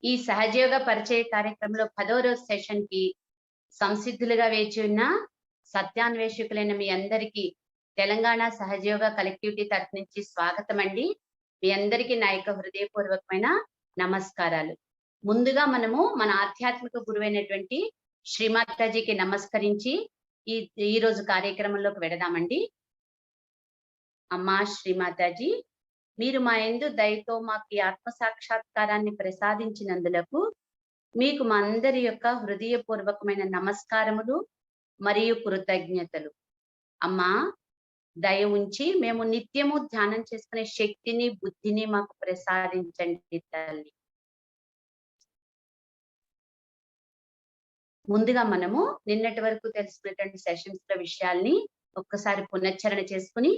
ఈ సహజయోగ పరిచయ కార్యక్రమంలో 10వ రోజు సెషన్ కి సంసిద్ధులుగా వేచి ఉన్న సత్యాన్వేషకులైన మీ అందరికీ తెలంగాణ సహజయోగ కలెక్టివిటీ తరఫు నుంచి స్వాగతం అండి. మీ అందరికీ నా యొక్క హృదయపూర్వకమైన నమస్కారాలు. ముందుగా మనము మన ఆధ్యాత్మిక గురువైనటువంటి శ్రీమాతాజీకి నమస్కరించి ఈ రోజు కార్యక్రమంలోకి వెడదామండి. అమ్మా శ్రీమాతాజీ, మీరు మా యందు దయతో మాకు ఈ ఆత్మ సాక్షాత్కారాన్ని ప్రసాదించినందులకు మీకు మా అందరి యొక్క హృదయపూర్వకమైన నమస్కారములు మరియు కృతజ్ఞతలు. అమ్మా, దయ ఉంచి మేము నిత్యము ధ్యానం చేసుకునే శక్తిని, బుద్ధిని మాకు ప్రసాదించండి తల్లి. ముందుగా మనము నిన్నటి వరకు తెలుసుకున్నటువంటి సెషన్స్ లో విషయాల్ని ఒక్కసారి పునశ్చరణ చేసుకుని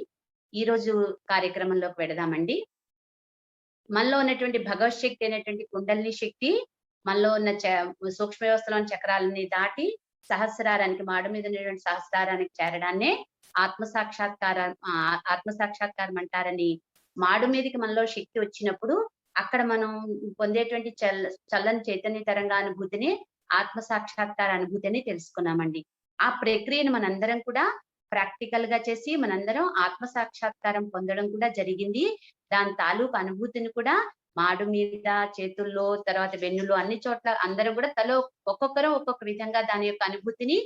ఈ రోజు కార్యక్రమంలోకి వెడదామండి. మనలో ఉన్నటువంటి భగవత్ శక్తి అయినటువంటి కుండలిని శక్తి మనలో ఉన్న సూక్ష్మ వ్యవస్థలోని చక్రాలని దాటి సహస్రారానికి, మాడు మీద ఉన్నటువంటి సహస్రారానికి చేరడాన్నే ఆత్మ సాక్షాత్కారం అంటారని. మాడు మీదకి మనలో శక్తి వచ్చినప్పుడు అక్కడ మనం పొందేటువంటి చల్లని చైతన్య తరంగా అనుభూతిని ఆత్మ సాక్షాత్కార అనుభూతి అని తెలుసుకున్నామండి. ఆ ప్రక్రియను మనందరం కూడా ప్రాక్టికల్ గా చేసి మనందరం ఆత్మ సాక్షాత్కారం పొందడం కూడా జరిగింది. దాని తాలూకు అనుభూతిని కూడా మాడు మీద, చేతుల్లో, తర్వాత వెన్నులో, అన్ని చోట్ల అందరం కూడా తలో ఒక్కొక్కరు ఒక్కొక్క విధంగా దాని యొక్క అనుభూతిని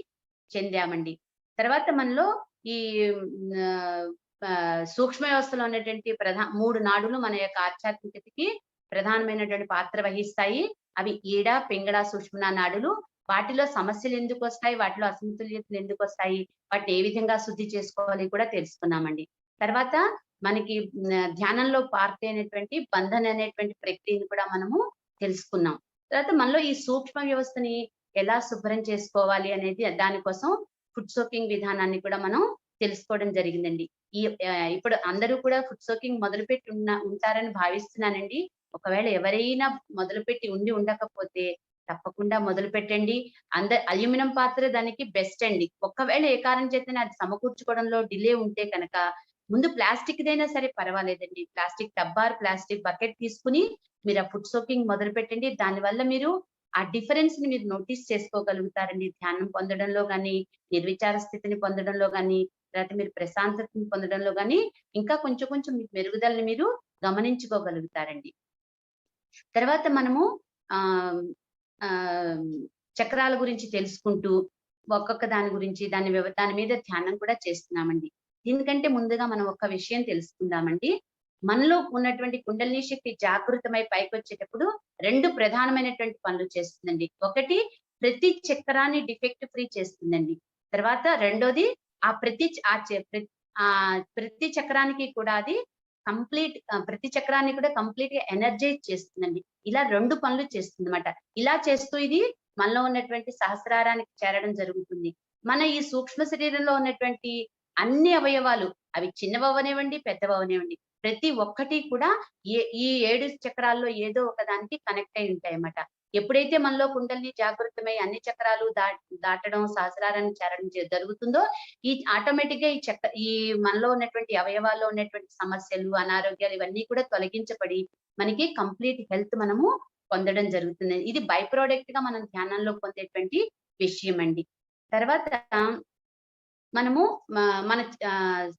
చెందామండి. తర్వాత మనలో ఈ సూక్ష్మ వ్యవస్థలో ఉన్నటువంటి 3 నాడులు మన యొక్క ఆధ్యాత్మికతకి ప్రధానమైనటువంటి పాత్ర వహిస్తాయి. అవి ఈడ, పింగళ, సుషుమ్న నాడులు. వాటిలో సమస్యలు ఎందుకు వస్తాయి, వాటిలో అసమతుల్యతలు ఎందుకు వస్తాయి, వాటిని ఏ విధంగా శుద్ధి చేసుకోవాలి కూడా తెలుసుకున్నామండి. తర్వాత మనకి ధ్యానంలో పార్ట్ అయినటువంటి బంధన్ అనేటువంటి ప్రక్రియను కూడా మనము తెలుసుకున్నాం. తర్వాత మనలో ఈ సూక్ష్మ వ్యవస్థని ఎలా శుభ్రం చేసుకోవాలి అనేది దానికోసం ఫుడ్ సోకింగ్ విధానాన్ని కూడా మనం తెలుసుకోవడం జరిగిందండి. ఇప్పుడు అందరూ కూడా ఫుడ్ సోకింగ్ మొదలుపెట్టి ఉంటారని భావిస్తున్నానండి. ఒకవేళ ఎవరైనా మొదలుపెట్టి ఉండకపోతే తప్పకుండా మొదలు పెట్టండి. అల్యూమినియం పాత్ర దానికి బెస్ట్ అండి. ఒకవేళ ఏ కారణం చేతనే అది సమకూర్చుకోవడంలో డిలే ఉంటే కనుక ముందు ప్లాస్టిక్ దైనా సరే పర్వాలేదండి. ప్లాస్టిక్ టబ్బార్, ప్లాస్టిక్ బకెట్ తీసుకుని మీరు ఆ ఫుడ్ సోకింగ్ మొదలు పెట్టండి. దానివల్ల మీరు ఆ డిఫరెన్స్ ని మీరు నోటీస్ చేసుకోగలుగుతారండి. ధ్యానం పొందడంలో కానీ, నిర్విచార స్థితిని పొందడంలో కానీ, తర్వాత మీరు ప్రశాంతతని పొందడంలో కానీ ఇంకా కొంచెం మీకు మెరుగుదలని మీరు గమనించుకోగలుగుతారండి. తర్వాత మనము చక్రాల గురించి తెలుసుకుంటూ ఒక్కొక్క దాని గురించి దాని మీద ధ్యానం కూడా చేస్తున్నామండి. దీనికంటే ముందుగా మనం ఒక విషయం తెలుసుకుందామండి. మనలో ఉన్నటువంటి కుండలిని శక్తి జాగృతమై పైకి వచ్చేటప్పుడు 2 ప్రధానమైనటువంటి పనులు చేస్తుందండి. ఒకటి, ప్రతి చక్రాన్ని డిఫెక్ట్ ఫ్రీ చేస్తుందండి. తర్వాత రెండోది, ప్రతి చక్రానికి కూడా అది ప్రతి చక్రాన్ని కూడా కంప్లీట్ గా ఎనర్జైజ్ చేస్తుందండి. ఇలా 2 పనులు చేస్తుంది అన్నమాట. ఇలా చేస్తూ ఇది మనలో ఉన్నటువంటి సహస్రారానికి చేరడం జరుగుతుంది. మన ఈ సూక్ష్మ శరీరంలో ఉన్నటువంటి అన్ని అవయవాలు, అవి చిన్నవనివ్వండి, పెద్దవనివ్వండి, ప్రతి ఒక్కటి కూడా ఈ 7 చక్రాల్లో ఏదో ఒక దానికి కనెక్ట్ అయి ఉంటాయి అన్నమాట. ఎప్పుడైతే మనలో కుండలిని జాగృతమై అన్ని చక్రాలు దాటడం, సహస్రారాన్ని చేరడం జరుగుతుందో ఈ ఆటోమేటిక్ గా ఈ మనలో ఉన్నటువంటి అవయవాల్లో ఉన్నటువంటి సమస్యలు, అనారోగ్యాలు ఇవన్నీ కూడా తొలగించబడి మనకి కంప్లీట్ హెల్త్ మనము పొందడం జరుగుతుంది. ఇది బై ప్రోడక్ట్ గా మనం ధ్యానంలో పొందేటువంటి విషయం అండి. తర్వాత మనము మన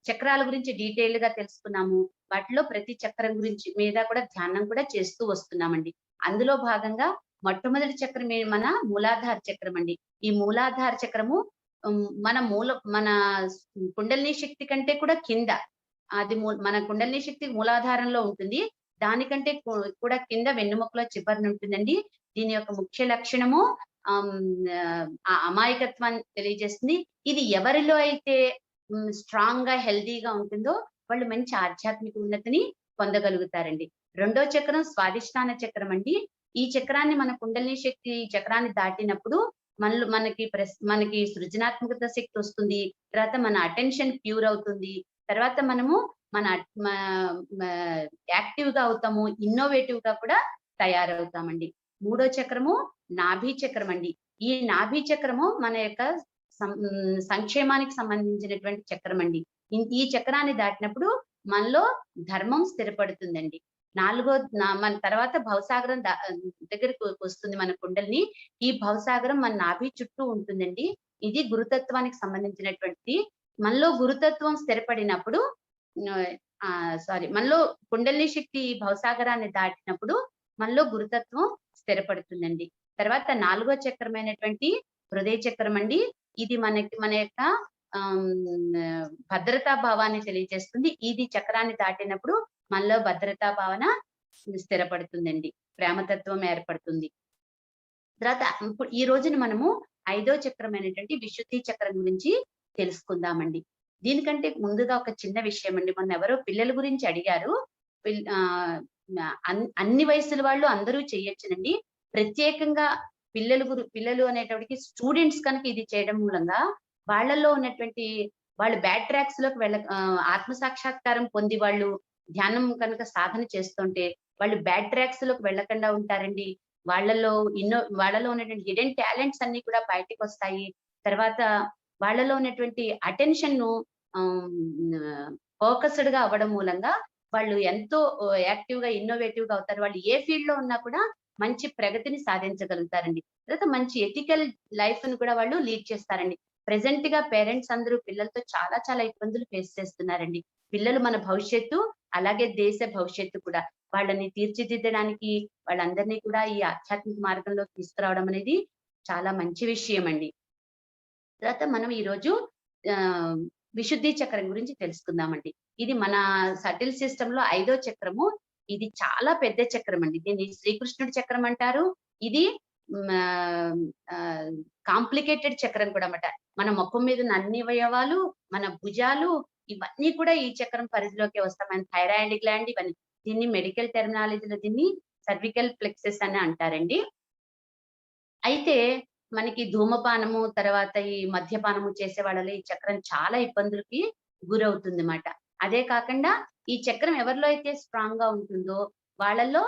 చక్రాల గురించి డీటెయిల్ గా తెలుసుకున్నాము. వాటిలో ప్రతి చక్రం గురించి మీద కూడా ధ్యానం కూడా చేస్తూ వస్తున్నామండి. అందులో భాగంగా మొట్టమొదటి చక్రం మన మూలాధార చక్రం అండి. ఈ మూలాధార చక్రము మన కుండలిని శక్తి కంటే కూడా కింద, అది మన కుండలిని శక్తి మూలాధారంలో ఉంటుంది. దానికంటే కూడా కింద వెన్నుముకలో చివరన ఉంటుందండి. దీని యొక్క ముఖ్య లక్షణము అమాయకత్వాన్ని తెలియజేస్తుంది. ఇది ఎవరిలో అయితే స్ట్రాంగ్ గా, హెల్దీగా ఉంటుందో వాళ్ళు మంచి ఆధ్యాత్మిక ఉన్నతిని పొందగలుగుతారండి. రెండో చక్రం స్వాధిష్టాన చక్రం అండి. ఈ చక్రాన్ని మన కుండలిని శక్తి ఈ చక్రాన్ని దాటినప్పుడు మనకి సృజనాత్మకత శక్తి వస్తుంది. తర్వాత మన అటెన్షన్ ప్యూర్ అవుతుంది. తర్వాత మనము యాక్టివ్ గా అవుతాము, ఇన్నోవేటివ్ గా కూడా తయారవుతామండి. మూడో చక్రము నాభి చక్రం అండి. ఈ నాభి చక్రము మన యొక్క సంక్షేమానికి సంబంధించినటువంటి చక్రం అండి. ఈ చక్రాన్ని దాటినప్పుడు మనలో ధర్మం స్థిరపడుతుందండి. మన తర్వాత భవసాగరం దగ్గరకు వస్తుంది మన కుండలిని. ఈ భవసాగరం మన నాభి చుట్టూ ఉంటుందండి. ఇది గురుతత్వానికి సంబంధించినటువంటిది. మనలో గురుతత్వం స్థిరపడినప్పుడు మనలో కుండలిని శక్తి భవసాగరాన్ని దాటినప్పుడు మనలో గురుతత్వం స్థిరపడుతుందండి. తర్వాత 4వ చక్రమైనటువంటి హృదయ చక్రం అండి. ఇది మన యొక్క భద్రతా భావాన్ని తెలియజేస్తుంది. ఇది చక్రాన్ని దాటినప్పుడు మనలో భద్రతా భావన స్థిరపడుతుందండి, ప్రేమతత్వం ఏర్పడుతుంది. తర్వాత ఇప్పుడు ఈ రోజున మనము 5వ చక్రమైనటువంటి విశుద్ధి చక్రం గురించి తెలుసుకుందామండి. దీనికంటే ముందుగా ఒక చిన్న విషయం అండి. మొన్న ఎవరో పిల్లల గురించి అడిగారు. అన్ని వయసుల వాళ్ళు అందరూ చేయొచ్చునండి. ప్రత్యేకంగా పిల్లలు అనేటప్పటికి స్టూడెంట్స్ కనుక ఇది చేయడం మూలంగా వాళ్ళల్లో ఉన్నటువంటి వాళ్ళు బ్యాడ్ ట్రాక్స్ లోకి ఆత్మ సాక్షాత్కారం పొంది వాళ్ళు ధ్యానం కనుక సాధన చేస్తుంటే వాళ్ళు బ్యాడ్ ట్రాక్స్ లోకి వెళ్ళకుండా ఉంటారండి. వాళ్ళలో ఉన్నటువంటి హిడెన్ టాలెంట్స్ అన్ని కూడా బయటకు వస్తాయి. తర్వాత వాళ్ళలో ఉన్నటువంటి అటెన్షన్ ను ఫోకస్డ్ గా అవ్వడం మూలంగా వాళ్ళు ఎంతో యాక్టివ్ గా ఇన్నోవేటివ్ గా అవుతారు. వాళ్ళు ఏ ఫీల్డ్ లో ఉన్నా కూడా మంచి ప్రగతిని సాధించగలుగుతారండి. తర్వాత మంచి ఎథికల్ లైఫ్ ను కూడా వాళ్ళు లీడ్ చేస్తారండి. ప్రెసెంట్ గా పేరెంట్స్ అందరూ పిల్లలతో చాలా చాలా ఇబ్బందులు ఫేస్ చేస్తున్నారండి. పిల్లలు మన భవిష్యత్తు, అలాగే దేశ భవిష్యత్తు కూడా. వాళ్ళని తీర్చిదిద్దడానికి వాళ్ళందరినీ కూడా ఈ ఆధ్యాత్మిక మార్గంలో తీసుకురావడం అనేది చాలా మంచి విషయం అండి. తర్వాత మనం ఈరోజు విశుద్ధి చక్రం గురించి తెలుసుకుందామండి. ఇది మన సటిల్ సిస్టమ్ లో 5వ చక్రము. ఇది చాలా పెద్ద చక్రం అండి. దీన్ని శ్రీకృష్ణుడి చక్రం అంటారు. ఇది కాంప్లికేటెడ్ చక్రం కూడా అన్నమాట. మన ముఖం మీద ఉన్న అన్ని అవయవాలు, మన భుజాలు, ఇవన్నీ కూడా ఈ చక్రం పరిధిలోకి వస్తాయి. మన థైరాయిడ్ గ్లాండ్ ఇవన్నీ. దీన్ని మెడికల్ టెర్మినాలజీలో దీన్ని సర్వికల్ ప్లెక్సెస్ అని అంటారండి. అయితే మనకి ధూమపానము, తర్వాత ఈ మద్యపానము చేసే వాళ్ళలో ఈ చక్రం చాలా ఇబ్బందులకి గురవుతుంది అన్నమాట. అదే కాకుండా ఈ చక్రం ఎవరిలో అయితే స్ట్రాంగ్ గా ఉంటుందో వాళ్ళలో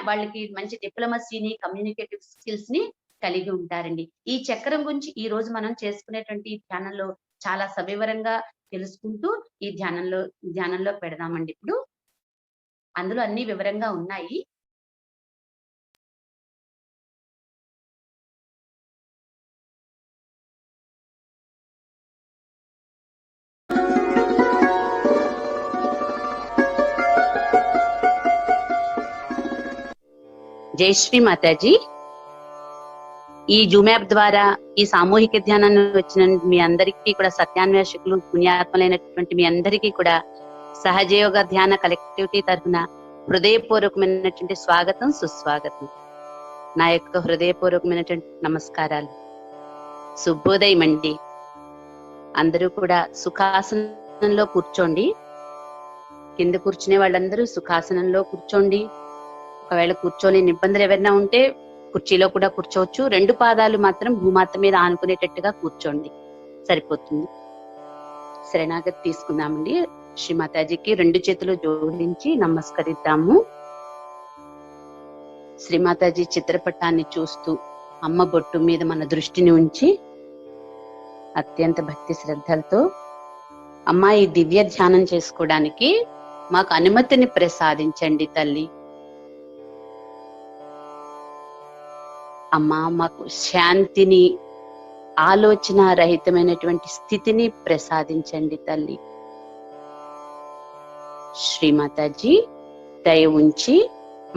వాళ్ళకి మంచి డిప్లొమసీని, కమ్యూనికేటివ్ స్కిల్స్ ని కలిగి ఉంటారండి. ఈ చక్రం గురించి ఈ రోజు మనం చేసుకునేటువంటి ధ్యానంలో చాలా సవివరంగా తెలుసుకుంటూ ఈ ధ్యానంలో పెడదామండి. ఇప్పుడు అందులో అన్ని వివరంగా ఉన్నాయి. జై శ్రీ మాతాజీ. ఈ జూమ్ యాప్ ద్వారా ఈ సామూహిక ధ్యానాన్ని వచ్చిన మీ అందరికీ కూడా, సత్యాన్వేషకులు పుణ్యాత్మలైనటువంటి మీ అందరికీ కూడా సహజయోగ ధ్యాన కలెక్టివిటీ తరఫున హృదయపూర్వకమైనటువంటి స్వాగతం, సుస్వాగతం. నా యొక్క హృదయపూర్వకమైనటువంటి నమస్కారాలు. శుభోదయం అండి. అందరూ కూడా సుఖాసనంలో కూర్చోండి. కింద కూర్చునే వాళ్ళందరూ సుఖాసనంలో కూర్చోండి. ఒకవేళ కూర్చోలేని ఇబ్బందులు ఎవరైనా ఉంటే కుర్చీలో కూడా కూర్చోవచ్చు. 2 పాదాలు మాత్రం భూమాత మీద ఆనుకునేటట్టుగా కూర్చోండి, సరిపోతుంది. శరణాగతి తీసుకుందామండి. శ్రీమాతాజీకి 2 చేతులు జోడించి నమస్కరిద్దాము. శ్రీమాతాజీ చిత్రపటాన్ని చూస్తూ అమ్మ బొట్టు మీద మన దృష్టిని ఉంచి అత్యంత భక్తి శ్రద్ధలతో, అమ్మా ఈ దివ్య ధ్యానం చేసుకోవడానికి మాకు అనుమతిని ప్రసాదించండి తల్లి. అమ్మా మాకు శాంతిని, ఆలోచన రహితమైనటువంటి స్థితిని ప్రసాదించండి తల్లి. శ్రీమాతాజీ దయ ఉంచి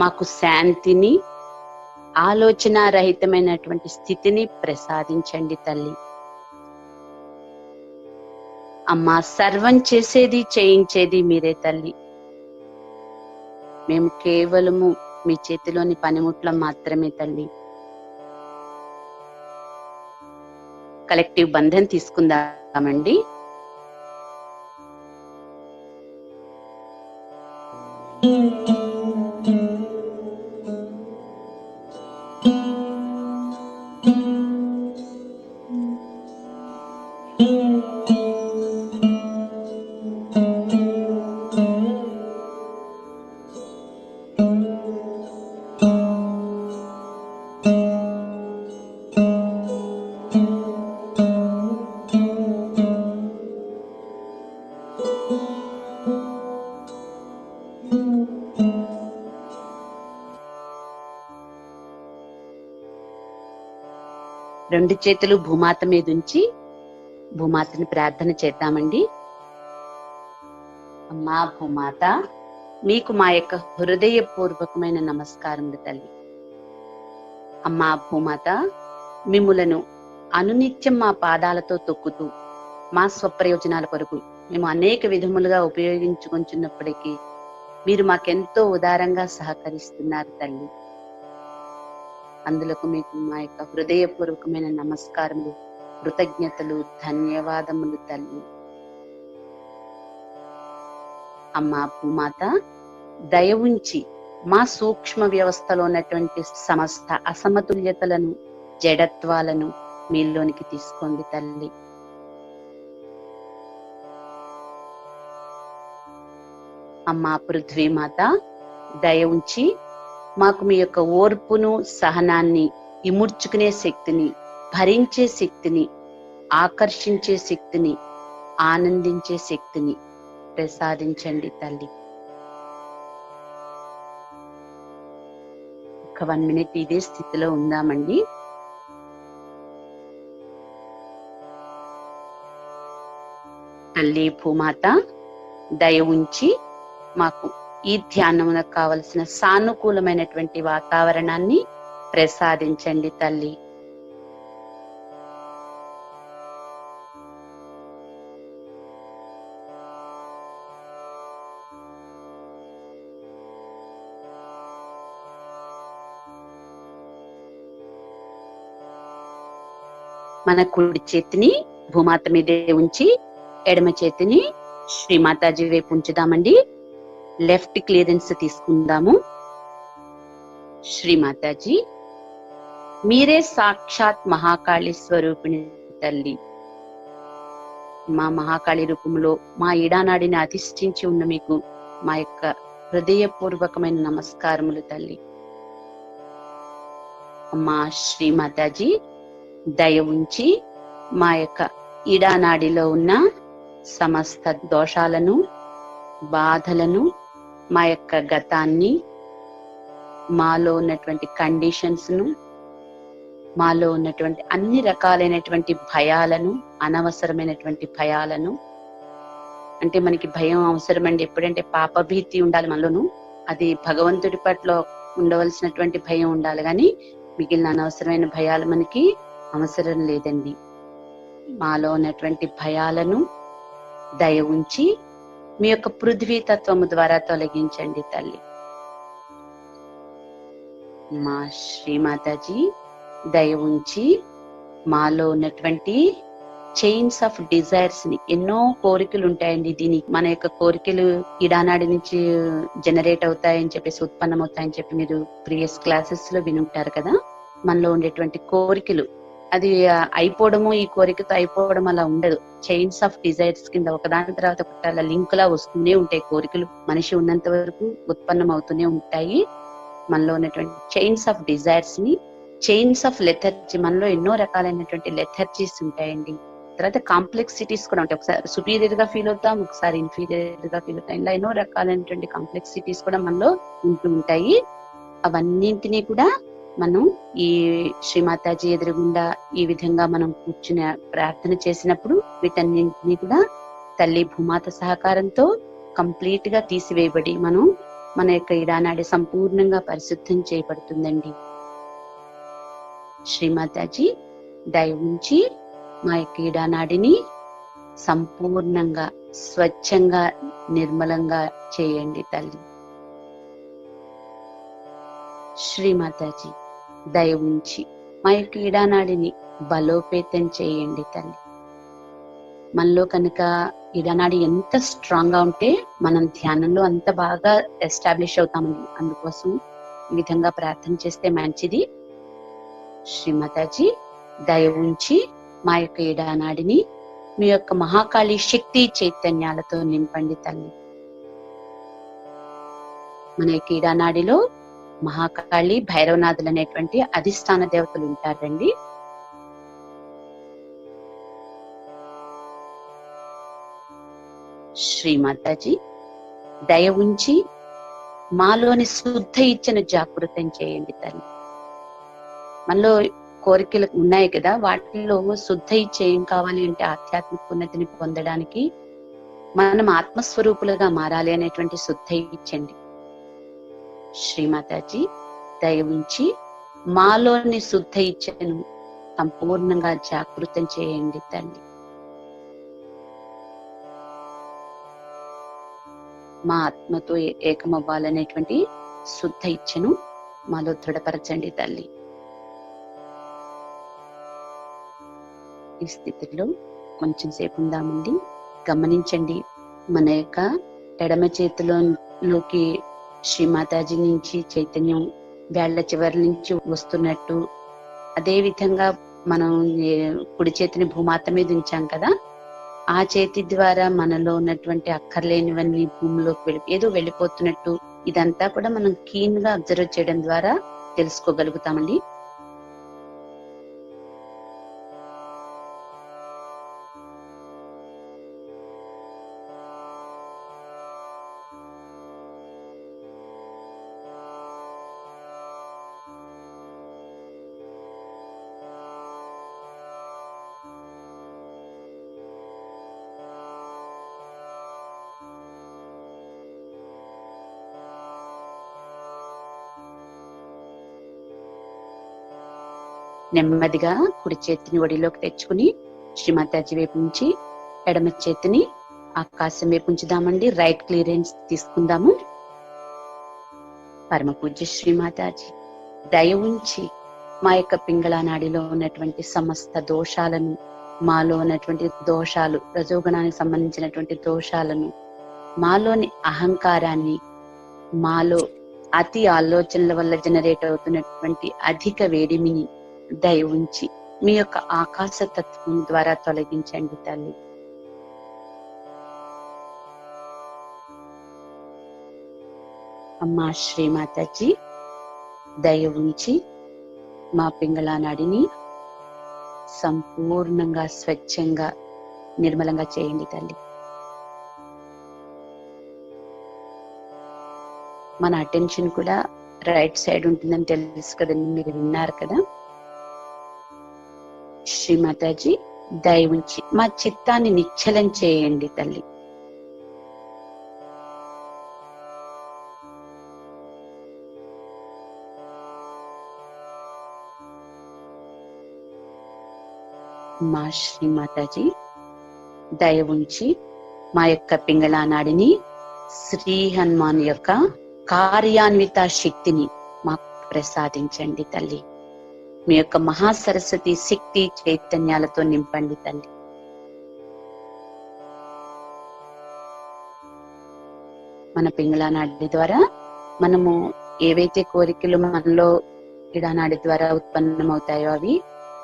మాకు శాంతిని, ఆలోచన రహితమైనటువంటి స్థితిని ప్రసాదించండి తల్లి. అమ్మా సర్వం చేసేది చేయించేది మీరే తల్లి. మేము కేవలము మీ చేతిలోని పనిముట్లం మాత్రమే తల్లి. కలెక్టివ్ బంధం తీసుకుందామండి. రెండు చేతులు భూమాత మీద ఉంచి భూమాతని ప్రార్థన చేద్దామండి. అమ్మా భూమాత, మీకు మా యొక్క హృదయపూర్వకమైన నమస్కారములు తల్లి. అమ్మా భూమాత, మిమ్ములను అనునిత్యం మా పాదాలతో తొక్కుతూ మా స్వప్రయోజనాల కొరకు మేము అనేక విధములుగా ఉపయోగించుకుంటున్నప్పటికీ మీరు మాకెంతో ఉదారంగా సహకరిస్తున్నారు తల్లి. అందులకు మీకు మా యొక్క హృదయపూర్వకమైన నమస్కారములు, కృతజ్ఞతలు, ధన్యవాదములు తల్లి. అమ్మా భూమాత, దయ ఉంచి మా సూక్ష్మ వ్యవస్థలో ఉన్నటువంటి సమస్త అసమతుల్యతలను, జడత్వాలను మీలోనికి తీసుకోండి తల్లి. అమ్మా పృథ్వీమాత, దయ ఉంచి మాకు మీ యొక్క ఓర్పును, సహనాన్ని, ఇముడ్చుకునే శక్తిని, భరించే శక్తిని, ఆకర్షించే శక్తిని, ఆనందించే శక్తిని ప్రసాదించండి తల్లి. ఒక 1 minute ఇదే స్థితిలో ఉందామండి. తల్లి భూమాత, దయ ఉంచి మాకు ఈ ధ్యానమునకు కావలసిన సానుకూలమైనటువంటి వాతావరణాన్ని ప్రసాదించండి తల్లి. మన కుడి చేతిని భూమాత మీదే ఉంచి ఎడమ చేతిని శ్రీమాతాజీ వైపు ఉంచుదామండి. లెఫ్ట్ క్లియరెన్స్ తీసుకుందాము. శ్రీమాతాజీ, మీరే సాక్షాత్ మహాకాళి స్వరూపిణి తల్లి. మా మహాకాళి రూపంలో మా ఈడానాడిని అధిష్ఠించి ఉన్న మీకు మా యొక్క హృదయపూర్వకమైన నమస్కారములు తల్లి. అమ్మా శ్రీమాతాజీ, దయ ఉంచి మా యొక్క ఈడానాడిలో ఉన్న సమస్త దోషాలను, బాధలను, మా యొక్క గతాన్ని, మాలో ఉన్నటువంటి కండిషన్స్ ను, మాలో ఉన్నటువంటి అన్ని రకాలైనటువంటి భయాలను, అనవసరమైనటువంటి భయాలను, అంటే మనకి భయం అవసరమండి. ఎప్పుడంటే పాపభీతి ఉండాలి మనలోను, అది భగవంతుడి పట్ల ఉండవలసినటువంటి భయం ఉండాలి, కానీ మిగిలిన అనవసరమైన భయాలు మనకి అవసరం లేదండి. మాలో ఉన్నటువంటి భయాలను దయ ఉంచి మీ యొక్క పృథ్వీ తత్వము ద్వారా తొలగించండి తల్లి. మా శ్రీమాతాజీ, దయ ఉంచి మాలో ఉన్నటువంటి చైన్స్ ఆఫ్ డిజైర్స్ ని, ఎన్నో కోరికలు ఉంటాయండి. దీనికి మన యొక్క కోరికలు ఈడానాడి నుంచి జనరేట్ అవుతాయని చెప్పేసి, ఉత్పన్నం అవుతాయని చెప్పి మీరు ప్రీవియస్ క్లాసెస్ లో వినుంటారు కదా. మనలో ఉండేటువంటి కోరికలు అది అయిపోవడము, ఈ కోరికతో అయిపోవడం అలా ఉండదు. చైన్స్ ఆఫ్ డిజైర్స్ కింద ఒకదాని తర్వాత ఒకటి అలా లింక్ లా వస్తూనే ఉంటాయి. కోరికలు మనిషి ఉన్నంత వరకు ఉత్పన్నం అవుతూనే ఉంటాయి. మనలో ఉన్నటువంటి చైన్స్ ఆఫ్ డిజైర్స్ ని, చైన్స్ ఆఫ్ లెథర్జీ, మనలో ఎన్నో రకాలైనటువంటి లెథర్జీస్ ఉంటాయండి. తర్వాత కాంప్లెక్సిటీస్ కూడా ఉంటాయి. ఒకసారి సుపీరియర్ గా ఫీల్ అవుతాం, ఒకసారి ఇన్ఫీరియర్ గా ఫీల్ అవుతాం. ఇలా ఎన్నో రకాలైనటువంటి కాంప్లెక్సిటీస్ కూడా మనలో ఉంటూ ఉంటాయి. అవన్నింటినీ కూడా మనం ఈ శ్రీమాతాజీ ఎదురుగుండా ఈ విధంగా మనం కూర్చుని ప్రార్థన చేసినప్పుడు వీటన్నింటినీ కూడా తల్లి భూమాత సహకారంతో కంప్లీట్ గా తీసివేయబడి మనం మన యొక్క ఈడానాడి సంపూర్ణంగా పరిశుద్ధం చేయబడుతుందండి. శ్రీమాతాజీ, దయ ఉంచి మా యొక్క ఈడానాడిని సంపూర్ణంగా, స్వచ్ఛంగా, నిర్మలంగా చేయండి తల్లి. శ్రీమాతాజీ, దయ ఉంచి మా యొక్క ఈడానాడిని బలోపేతం చేయండి తల్లి. మనలో కనుక ఈడానాడి ఎంత స్ట్రాంగ్ గా ఉంటే మనం ధ్యానంలో అంత బాగా ఎస్టాబ్లిష్ అవుతామండి. అందుకోసం ఈ విధంగా ప్రార్థన చేస్తే మంచిది. శ్రీమాతాజీ, దయ ఉంచి మా యొక్క ఈడానాడిని మీ యొక్క మహాకాళి శక్తి చైతన్యాలతో నింపండి తల్లి. మన యొక్క ఈడానాడిలో మహాకాళి, భైరవనాథులు అనేటువంటి అధిష్టాన దేవతలు ఉంటారండి. శ్రీమాతాజీ, దయ ఉంచి మాలోని శుద్ధ ఇచ్చను జాగృతం చేయండి తల్లి. మనలో కోరికలు ఉన్నాయి కదా, వాటిల్లో శుద్ధ ఇచ్చ ఏం కావాలి అంటే ఆధ్యాత్మిక ఉన్నతిని పొందడానికి మనం ఆత్మస్వరూపులుగా మారాలి అనేటువంటి శుద్ధ ఇచ్చండి. శ్రీమాతాజీ దయ ఉంచి మాలోని శుద్ధ ఇచ్చను సంపూర్ణంగా జాగృతం చేయండి తల్లి. మా ఆత్మతో ఏకమవ్వాలనేటువంటి శుద్ధ ఇచ్చను మాలో దృఢపరచండి తల్లి. ఈ స్థితిలో కొంచెం సేపు ఉందామండి. గమనించండి, మన యొక్క ఎడమ చేతిలోకి శ్రీమాతాజీ నుంచి చైతన్యం వేళ్ల చివరి నుంచి వస్తున్నట్టు, అదే విధంగా మనం కుడి చేతిని భూమాత మీద ఉంచాం కదా, ఆ చేతి ద్వారా మనలో ఉన్నటువంటి అక్కర్లేనివన్నీ భూమిలోకి ఏదో వెళ్ళిపోతున్నట్టు, ఇదంతా కూడా మనం కీన్ గా అబ్జర్వ్ చేయడం ద్వారా తెలుసుకోగలుగుతామండి. నెమ్మదిగా కుడి చేతిని ఒడిలోకి తెచ్చుకుని శ్రీమాతాజీ వైపు నుంచి ఎడమ చేతిని ఆకాశం వైపు ఉంచుదామండి. రైట్ క్లియరెన్స్ తీసుకుందాము. పరమ పూజ్య శ్రీమాతాజీ దయ ఉంచి మా యొక్క పింగళ నాడిలో ఉన్నటువంటి సమస్త దోషాలను, మాలో ఉన్నటువంటి దోషాలు, రజోగుణానికి సంబంధించినటువంటి దోషాలను, మాలోని అహంకారాన్ని, మాలో అతి ఆలోచనల వల్ల జనరేట్ అవుతున్నటువంటి అధిక వేడిమిని దయ ఉంచి మీ యొక్క ఆకాశ తత్వం ద్వారా తొలగించండి తల్లి. అమ్మా శ్రీమాతాజీ దయ ఉంచి మా పింగళ నాడిని సంపూర్ణంగా స్వచ్ఛంగా నిర్మలంగా చేయండి తల్లి. మన అటెన్షన్ కూడా రైట్ సైడ్ ఉంటుందని తెలుసు కదండి, మీరు విన్నారు కదా. శ్రీమాతాజీ దయ ఉంచి మా చిత్తాన్ని నిశ్చలం చేయండి తల్లి. మా శ్రీమాతాజీ దయ ఉంచి మా యొక్క పింగళ నాడిని శ్రీ హనుమాన్ యొక్క కార్యాన్విత శక్తిని మాకు ప్రసాదించండి తల్లి. మీ యొక్క మహాసరస్వతి శక్తి చైతన్యాలతో నింపండి తల్లి. మన పింగళ నాడి ద్వారా మనము ఏవైతే కోరికలు మనలో ఇడానాడి ద్వారా ఉత్పన్నమవుతాయో అవి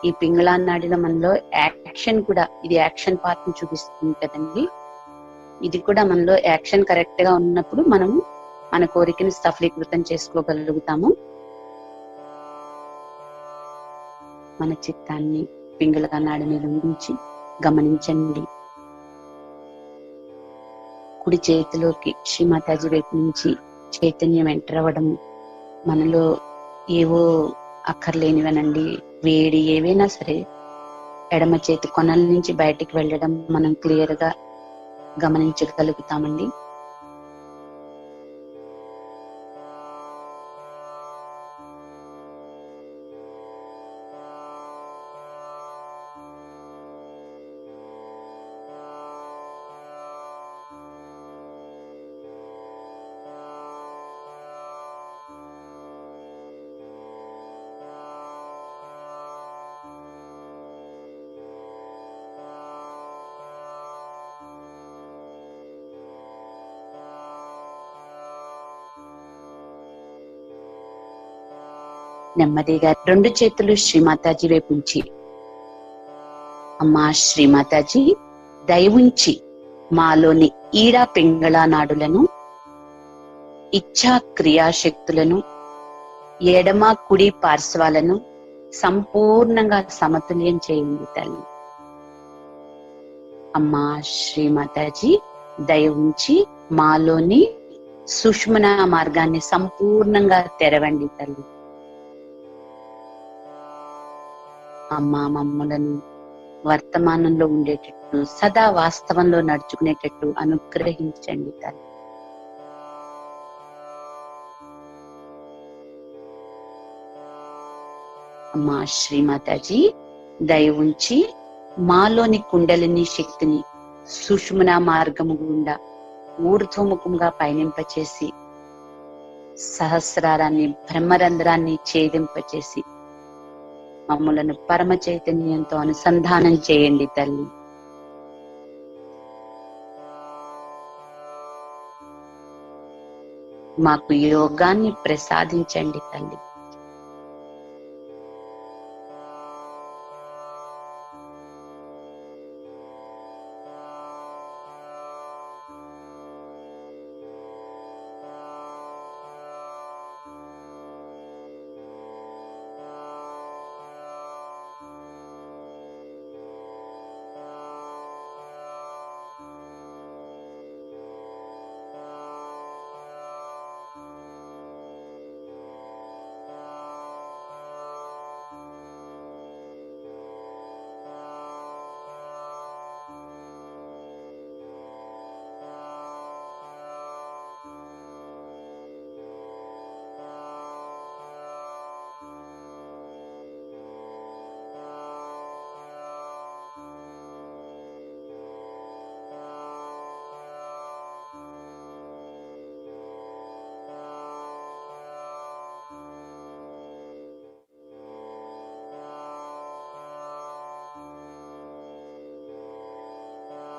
ఈ పింగళ నాడిలో మనలో యాక్షన్ కూడా, ఇది యాక్షన్ పార్ట్ ని చూపిస్తుంది కదండి. ఇది కూడా మనలో యాక్షన్ కరెక్ట్ గా ఉన్నప్పుడు మనము మన కోరికను సఫలీకృతం చేసుకోగలుగుతాము. మన చిత్తాన్ని పింగళ నాడి మీద ఉంచి గమనించండి. కుడి చేతిలోకి శ్రీమాతాజీ వైపు నుంచి చైతన్యం ఎంటర్ అవ్వడం, మనలో ఏవో అక్కర్లేనివనండి, వేడి ఏవైనా సరే ఎడమ చేతి కొనల నుంచి బయటికి వెళ్ళడం మనం క్లియర్ గా గమనించగలుగుతామండి. నెమ్మదిగా రెండు చేతులు శ్రీమాతాజీ వైపు ఉంచి, అమ్మా శ్రీమాతాజీ దయ ఉంచి మాలోని ఈడా పింగళ నాడులను, ఇచ్ఛా క్రియాశక్తులను, ఎడమ కుడి పార్శ్వాలను సంపూర్ణంగా సమతుల్యం చేయండి తల్లి. అమ్మా శ్రీమాతాజీ దయ ఉంచి మాలోని సుష్మన మార్గాన్ని సంపూర్ణంగా తెరవండి తల్లి. అమ్మా మమ్ములను వర్తమానంలో ఉండేటట్టు, సదా వాస్తవంలో నడుచుకునేటట్టు అనుగ్రహించండి తల్లి. అమ్మా శ్రీమాతాజీ దయ ఉంచి మాలోని కుండలిని శక్తిని సుషుమ్నా మార్గము గుండా ఊర్ధ్వముఖంగా పయనింపచేసి సహస్రారాన్ని బ్రహ్మరంధ్రాన్ని ఛేదింపచేసి మమ్ములను పరమ చైతన్యంతో అనుసంధానం చేయండి తల్లి. మాకు యోగాన్ని ప్రసాదించండి తల్లి.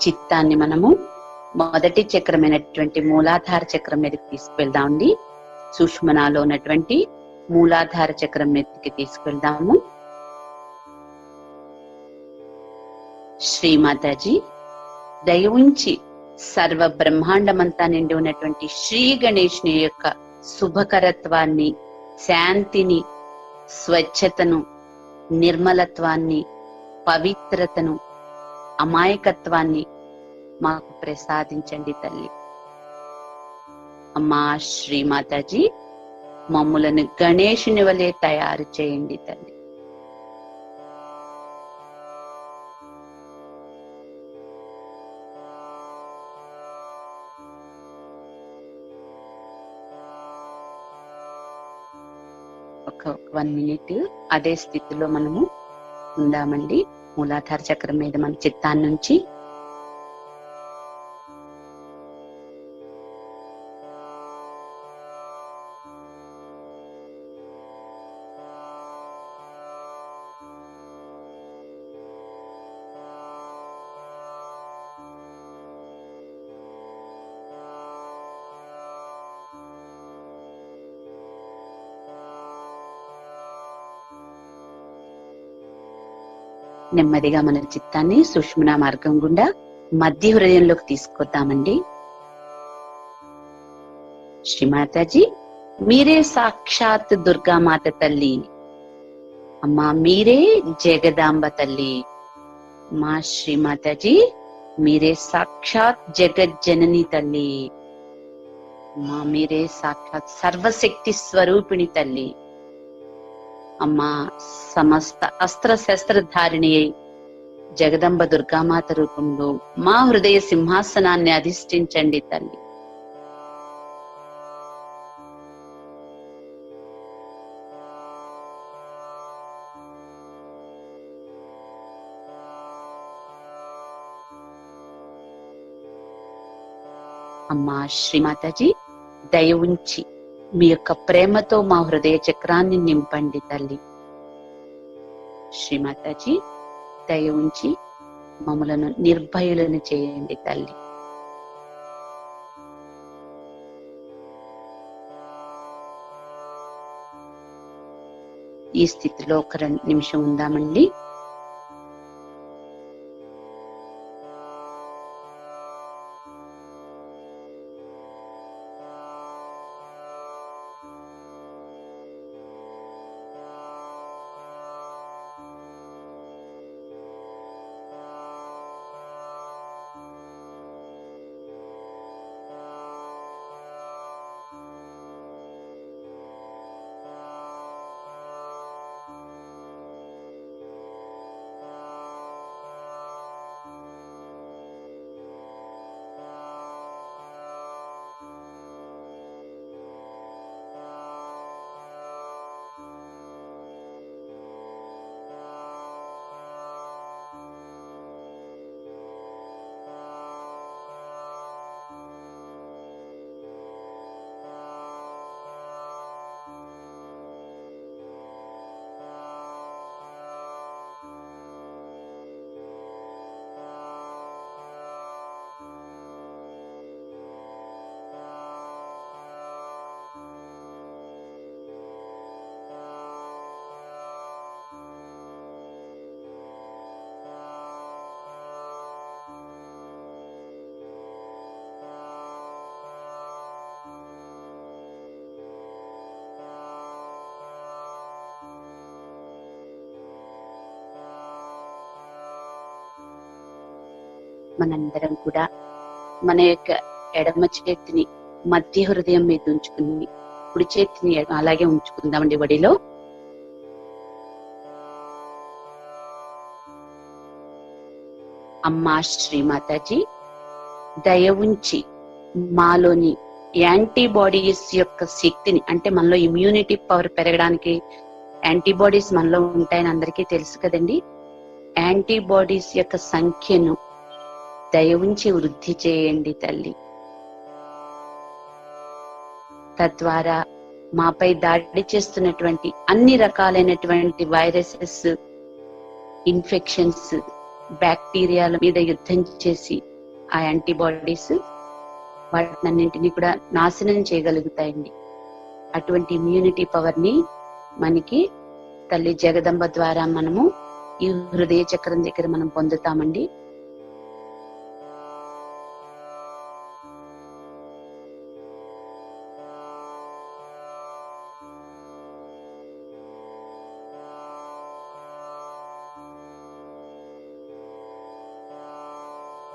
చిత్తాన్ని మనము మొదటి చక్రమైనటువంటి మూలాధార చక్రం మీదకి తీసుకువెళ్దామండి. సుష్మనాలో ఉన్నటువంటి మూలాధార చక్రం మీదకి తీసుకువెళ్దాము. శ్రీమాతాజీ దయ ఉంచి సర్వ బ్రహ్మాండమంతా నిండి ఉన్నటువంటి శ్రీ గణేష్ని యొక్క శుభకరత్వాన్ని, శాంతిని, స్వచ్ఛతను, నిర్మలత్వాన్ని, పవిత్రతను, అమాయకత్వాన్ని మాకు ప్రసాదించండి తల్లి. అమ్మా శ్రీమాతాజీ మమ్ములను గణేశుని వలె తయారు చేయండి తల్లి. ఒక 1 minute అదే స్థితిలో మనము ఉందామండి. మూలాధార చక్రం మీద మన చిత్తాన్ని నుంచి నెమ్మదిగా మన చిత్తాన్ని సుష్మనా మార్గం గుండా మధ్య హృదయంలోకి తీసుకొద్దామండి. శ్రీమాతాజీ మీరే సాక్షాత్ దుర్గామాత తల్లి. అమ్మా మీరే జగదాంబ తల్లి. మా శ్రీమాతాజీ మీరే సాక్షాత్ జగజ్జనని తల్లి. అమ్మా మీరే సాక్షాత్ సర్వశక్తి స్వరూపిణి తల్లి. అమ్మా సమస్త అస్త్ర శస్త్రధారిణి అయి జగదంబ దుర్గామాత రూపంలో మా హృదయ సింహాసనాన్ని అధిష్ఠించండి తల్లి. అమ్మా శ్రీమాతాజీ దయ ఉంచి మీ యొక్క ప్రేమతో మా హృదయ చక్రాన్ని నింపండి తల్లి. శ్రీమాతాజీ దయ ఉంచి మమ్మలను నిర్భయులను చేయండి తల్లి. ఈ స్థితిలో ఒక 2 నిమిషం ఉందామండి. మనందరం కూడా మన యొక్క ఎడమ చేతిని మధ్య హృదయం మీద ఉంచుకుని కుడి చేతిని అలాగే ఉంచుకుందామండి వడిలో. అమ్మా శ్రీమాతాజీ, దయ ఉంచి మాలోని యాంటీబాడీస్ యొక్క శక్తిని, అంటే మనలో ఇమ్యూనిటీ పవర్ పెరగడానికి యాంటీబాడీస్ మనలో ఉంటాయని అందరికీ తెలుసు కదండి. యాంటీబాడీస్ యొక్క సంఖ్యను దయ ఉంచి వృద్ధి చేయండి తల్లి. తద్వారా మాపై దాడి చేస్తున్నటువంటి అన్ని రకాలైనటువంటి వైరసెస్, ఇన్ఫెక్షన్స్, బ్యాక్టీరియాల మీద యుద్ధం చేసి ఆ యాంటీబాడీస్ వాటినన్నింటినీ కూడా నాశనం చేయగలుగుతాయండి. అటువంటి ఇమ్యూనిటీ పవర్ ని మనకి తల్లి జగదంబ ద్వారా మనము ఈ హృదయ చక్రం దగ్గర మనం పొందుతామండి.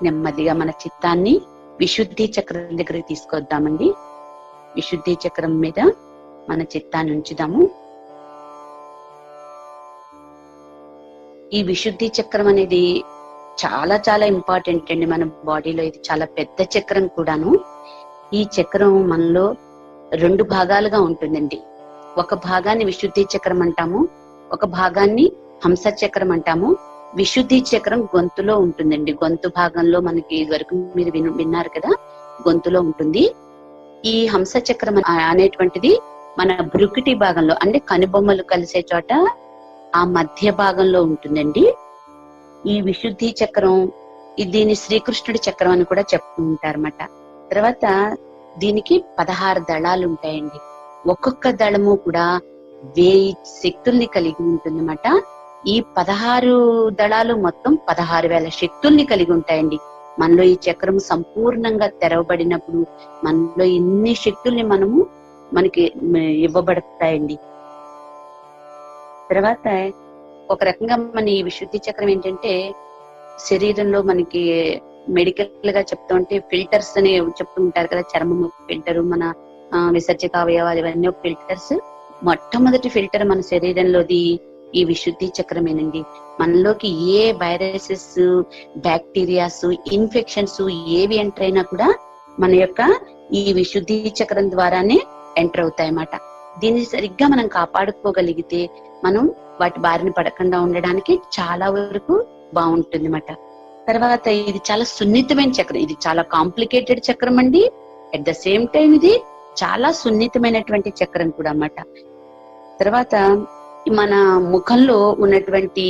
నెమ్మదిగా మన చిత్తాన్ని విశుద్ధి చక్రం దగ్గరికి తీసుకొద్దామండి. విశుద్ధి చక్రం మీద మన చిత్తాన్ని ఉంచుదాము. ఈ విశుద్ధి చక్రం అనేది చాలా చాలా ఇంపార్టెంట్ అండి మన బాడీలో. ఇది చాలా పెద్ద చక్రం కూడాను. ఈ చక్రం మనలో 2 భాగాలుగా ఉంటుందండి. ఒక భాగాన్ని విశుద్ధి చక్రం అంటాము, ఒక భాగాన్ని హంస చక్రం అంటాము. విశుద్ధి చక్రం గొంతులో ఉంటుందండి. గొంతు భాగంలో మనకి వరకు మీరు విన్నారు కదా, గొంతులో ఉంటుంది. ఈ హంస చక్రం అనేటువంటిది మన బ్రుకిటి భాగంలో, అంటే కనుబొమ్మలు కలిసే చోట ఆ మధ్య భాగంలో ఉంటుందండి. ఈ విశుద్ధి చక్రం దీని శ్రీకృష్ణుడి చక్రం అని కూడా చెప్తూ ఉంటారన్నమాట. తర్వాత దీనికి 16 దళాలు ఉంటాయండి. ఒక్కొక్క దళము కూడా 1000 శక్తుల్ని కలిగి ఉంటుందన్నమాట. ఈ 16 దళాలు మొత్తం 16,000 శక్తుల్ని కలిగి ఉంటాయండి. మనలో ఈ చక్రం సంపూర్ణంగా తెరవబడినప్పుడు మనలో ఇన్ని శక్తుల్ని మనకి ఇవ్వబడతాయండి. తర్వాత ఒక రకంగా మన ఈ విశుద్ధి చక్రం ఏంటంటే, శరీరంలో మనకి మెడికల్ గా చెప్తూ ఉంటే ఫిల్టర్స్ అని చెప్తూ ఉంటారు కదా, చర్మం ఫిల్టర్, మన విసర్జక అవయవాలు, ఇవన్నీ ఫిల్టర్స్. మొట్టమొదటి ఫిల్టర్ మన శరీరంలోది ఈ విశుద్ధి చక్రమేనండి. మనలోకి ఏ వైరసెస్, బ్యాక్టీరియాస్, ఇన్ఫెక్షన్స్ ఏవి ఎంటర్ అయినా కూడా మన యొక్క ఈ విశుద్ధి చక్రం ద్వారానే ఎంటర్ అవుతాయి అన్నమాట. దీన్ని సరిగ్గా మనం కాపాడుకోగలిగితే మనం వాటి బారిన పడకుండా ఉండడానికి చాలా వరకు బాగుంటుంది అన్నమాట. తర్వాత ఇది చాలా సున్నితమైన చక్రం. ఇది చాలా కాంప్లికేటెడ్ చక్రం అండి. అట్ ద సేమ్ టైం ఇది చాలా సున్నితమైనటువంటి చక్రం కూడా అన్నమాట. తర్వాత మన ముఖంలో ఉన్నటువంటి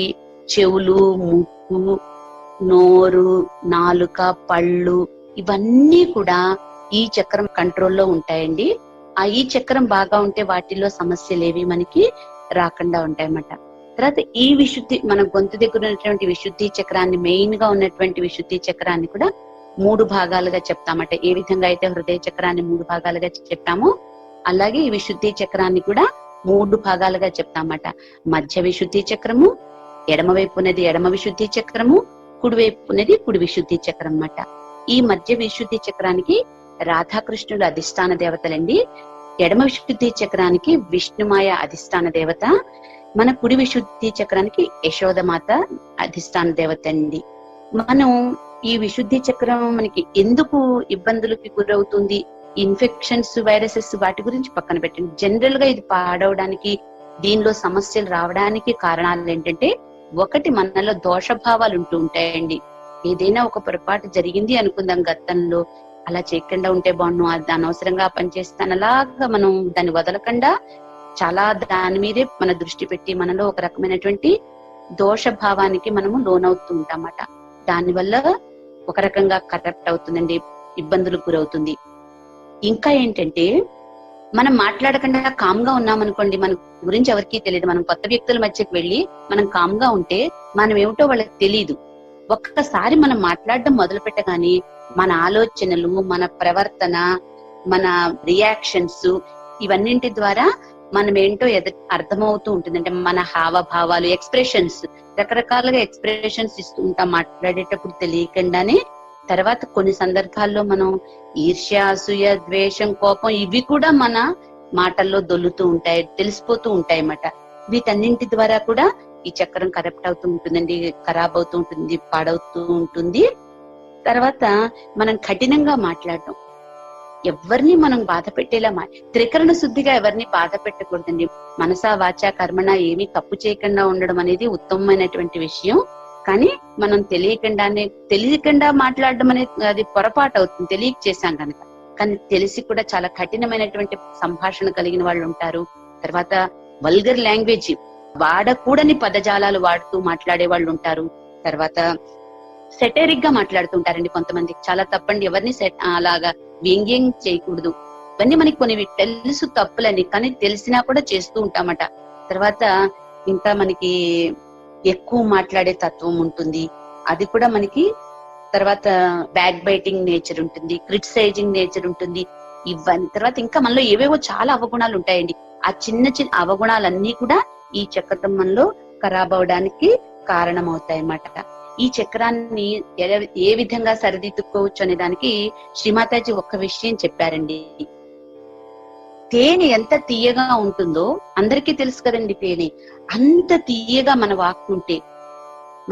చెవులు, ముక్కు, నోరు, నాలుక, పళ్ళు ఇవన్నీ కూడా ఈ చక్రం కంట్రోల్లో ఉంటాయండి. ఈ చక్రం బాగా ఉంటే వాటిల్లో సమస్యలు ఏవి మనకి రాకుండా ఉంటాయన్నమాట. తర్వాత ఈ విశుద్ధి, మన గొంతు దగ్గర ఉన్నటువంటి విశుద్ధి చక్రాన్ని, మెయిన్ గా ఉన్నటువంటి విశుద్ధి చక్రాన్ని కూడా 3 భాగాలుగా చెప్తామట. ఏ విధంగా అయితే హృదయ చక్రాన్ని 3 భాగాలుగా చెప్పామో అలాగే ఈ విశుద్ధి చక్రాన్ని కూడా 3 భాగాలుగా చెప్తామట. మధ్య విశుద్ధి చక్రము, ఎడమవైపు ఉన్నది ఎడమ విశుద్ధి చక్రము, కుడివైపు ఉన్నది కుడి విశుద్ధి చక్రం అన్నమాట. ఈ మధ్య విశుద్ధి చక్రానికి రాధాకృష్ణుడు అధిష్టాన దేవతలండి. ఎడమ విశుద్ధి చక్రానికి విష్ణుమాయ అధిష్టాన దేవత, మన కుడి విశుద్ధి చక్రానికి యశోదమాత అధిష్టాన దేవత అండి. మనం ఈ విశుద్ధి చక్రం మనకి ఎందుకు ఇబ్బందులకి గురవుతుంది, ఇన్ఫెక్షన్స్, వైరసెస్, వాటి గురించి పక్కన పెట్టండి. జనరల్ గా ఇది పాడవడానికి, దీనిలో సమస్యలు రావడానికి కారణాలు ఏంటంటే, ఒకటి మనలో దోషభావాలు ఉంటూ ఉంటాయండి. ఏదైనా ఒక పొరపాటు జరిగింది అనుకుందాం గతంలో, అలా చేయకుండా ఉంటే బాగుండు, అది అనవసరంగా పనిచేస్తాను, అలాగా మనం దాన్ని వదలకుండా చాలా దాని మీదే మన దృష్టి పెట్టి మనలో ఒక రకమైనటువంటి దోషభావానికి మనము లోనవుతూ ఉంటామట. దానివల్ల ఒక రకంగా కరప్ట్ అవుతుందండి, ఇబ్బందులకు గురవుతుంది. ఇంకా ఏంటంటే, మనం మాట్లాడకుండా కామ్ గా ఉన్నామనుకోండి, మన గురించి ఎవరికీ తెలియదు. మనం కొత్త వ్యక్తుల మధ్యకి వెళ్ళి మనం కామ్ గా ఉంటే మనం ఏమిటో వాళ్ళకి తెలియదు. ఒక్కసారి మనం మాట్లాడడం మొదలు పెట్టగానే మన ఆలోచనలు, మన ప్రవర్తన, మన రియాక్షన్స్, ఇవన్నింటి ద్వారా మనం ఏంటో అర్థమవుతూ ఉంటుంది. అంటే మన హావభావాలు, ఎక్స్ప్రెషన్స్, రకరకాలుగా ఎక్స్ప్రెషన్స్ ఇస్తూ ఉంటాం మాట్లాడేటప్పుడు తెలియకుండానే. తర్వాత కొన్ని సందర్భాల్లో మనం ఈర్ష్య, అసూయ, ద్వేషం, కోపం ఇవి కూడా మన మాటల్లో దొల్లుతూ ఉంటాయి, తెలిసిపోతూ ఉంటాయి అన్నమాట. వీటన్నింటి ద్వారా కూడా ఈ చక్రం కరప్ట్ అవుతూ ఉంటుందండి, ఖరాబ్ అవుతూ ఉంటుంది, పాడవుతూ ఉంటుంది. తర్వాత మనం కఠినంగా మాట్లాడటం, ఎవరిని మనం బాధ పెట్టేలా త్రికరణ శుద్ధిగా ఎవరిని బాధ పెట్టకూడదండి. మనసా వాచా కర్మణ ఏమీ తప్పు చేయకుండా ఉండడం అనేది ఉత్తమమైనటువంటి విషయం. కానీ మనం తెలియకుండా మాట్లాడడం అనేది అది పొరపాటు అవుతుంది, తెలియక చేశాం కనుక. కానీ తెలిసి కూడా చాలా కఠినమైనటువంటి సంభాషణ కలిగిన వాళ్ళు ఉంటారు. తర్వాత వల్గర్ లాంగ్వేజ్, వాడకూడని పదజాలాలు వాడుతూ మాట్లాడే వాళ్ళు ఉంటారు. తర్వాత సెటరిక్ గా మాట్లాడుతుంటారండి కొంతమంది. చాలా తప్పండి, ఎవరిని అలాగా వ్యంగ్యం చేయకూడదు. ఇవన్నీ మనకి కొన్ని తెలుసు తప్పులని, కానీ తెలిసినా కూడా చేస్తూ ఉంటామట. తర్వాత ఇంకా మనకి ఎక్కువ మాట్లాడే తత్వం ఉంటుంది, అది కూడా మనకి. తర్వాత బ్యాక్ బైటింగ్ నేచర్ ఉంటుంది, క్రిటిసైజింగ్ నేచర్ ఉంటుంది. ఇవన్నీ తర్వాత ఇంకా మనలో ఏవేవో చాలా అవగుణాలు ఉంటాయండి. ఆ చిన్న చిన్న అవగుణాలన్నీ కూడా ఈ చక్రం మనలో ఖరాబ్ అవడానికి కారణమవుతాయి అన్నమాట. ఈ చక్రాన్ని ఏ విధంగా సరిదిద్దుకోవచ్చు అనే దానికి శ్రీమాతాజీ ఒక్క విషయం చెప్పారండి. తేనె ఎంత తీయగా ఉంటుందో అందరికీ తెలుసు కదండి. తేనె అంత తీయగా మన వాక్కుంటే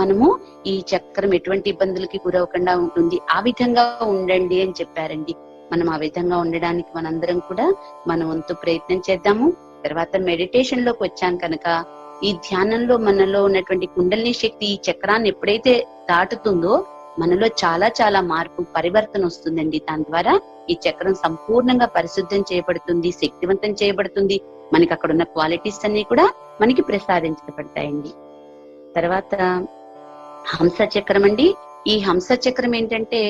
మనము ఈ చక్రం ఎటువంటి ఇబ్బందులకి గురవకుండా ఉంటుంది. ఆ విధంగా ఉండండి అని చెప్పారండి. మనం ఆ విధంగా ఉండడానికి మనందరం కూడా మన వంతు ప్రయత్నం చేద్దాము. తర్వాత మెడిటేషన్ లోకి వచ్చాం కనుక ఈ ధ్యానంలో మనలో ఉన్నటువంటి కుండలిని శక్తి ఈ చక్రాన్ని ఎప్పుడైతే దాటుతుందో మనలో చాలా చాలా మార్పు, పరివర్తన వస్తుందండి. దాని ద్వారా ఈ చక్రం సంపూర్ణంగా పరిశుద్ధం చేయబడుతుంది, శక్తివంతం చేయబడుతుంది. మనకి అక్కడ ఉన్న క్వాలిటీస్ అన్ని కూడా మనకి ప్రసాదించబడతాయండి. తర్వాత హంస చక్రం అండి. ఈ హంస చక్రం ఏంటంటే